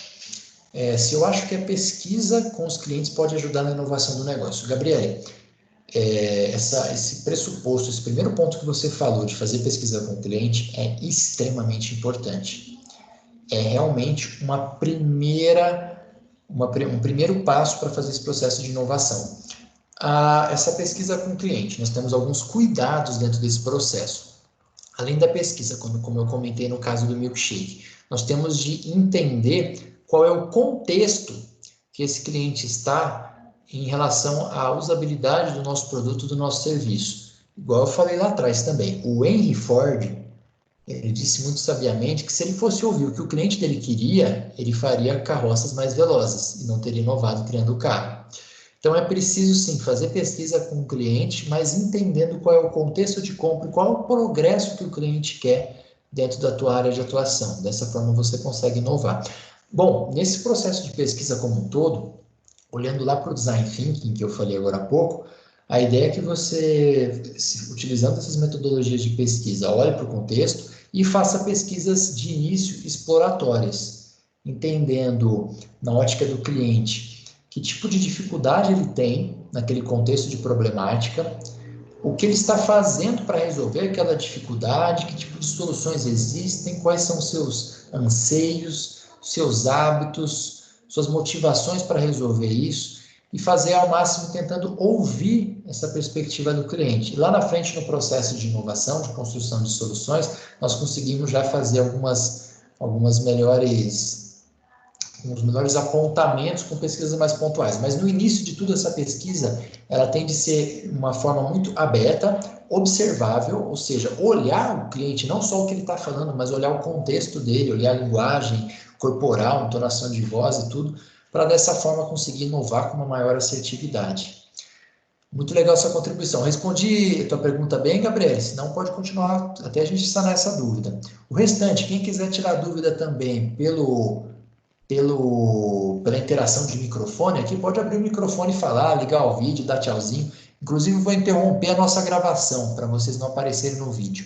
se eu acho que a pesquisa com os clientes pode ajudar na inovação do negócio. Gabriele, esse pressuposto, esse primeiro ponto que você falou de fazer pesquisa com o cliente é extremamente importante. É realmente um primeiro passo para fazer esse processo de inovação. Essa pesquisa com o cliente, nós temos alguns cuidados dentro desse processo. Além da pesquisa, como eu comentei no caso do milkshake, nós temos de entender qual é o contexto que esse cliente está em relação à usabilidade do nosso produto, do nosso serviço. Igual eu falei lá atrás também, o Henry Ford, ele disse muito sabiamente que se ele fosse ouvir o que o cliente dele queria, ele faria carroças mais velozes e não teria inovado criando o carro. Então, é preciso, sim, fazer pesquisa com o cliente, mas entendendo qual é o contexto de compra e qual é o progresso que o cliente quer dentro da tua área de atuação. Dessa forma, você consegue inovar. Bom, nesse processo de pesquisa como um todo, olhando lá para o Design Thinking, que eu falei agora há pouco, a ideia é que você, utilizando essas metodologias de pesquisa, olhe para o contexto e faça pesquisas de início exploratórias, entendendo, na ótica do cliente, que tipo de dificuldade ele tem naquele contexto de problemática, o que ele está fazendo para resolver aquela dificuldade, que tipo de soluções existem, quais são os seus anseios, seus hábitos, suas motivações para resolver isso, e fazer ao máximo tentando ouvir essa perspectiva do cliente. E lá na frente, no processo de inovação, de construção de soluções, nós conseguimos já fazer uns melhores apontamentos com pesquisas mais pontuais. Mas no início de tudo, essa pesquisa, ela tem de ser uma forma muito aberta, observável, ou seja, olhar o cliente, não só o que ele está falando, mas olhar o contexto dele, olhar a linguagem corporal, entonação de voz e tudo, para dessa forma conseguir inovar com uma maior assertividade. Muito legal essa contribuição. Respondi a tua pergunta bem, Gabriel? Se não, pode continuar até a gente sanar essa dúvida. O restante, quem quiser tirar dúvida também pela interação de microfone aqui, pode abrir o microfone e falar, ligar o vídeo, dar tchauzinho. Inclusive, vou interromper a nossa gravação, para vocês não aparecerem no vídeo.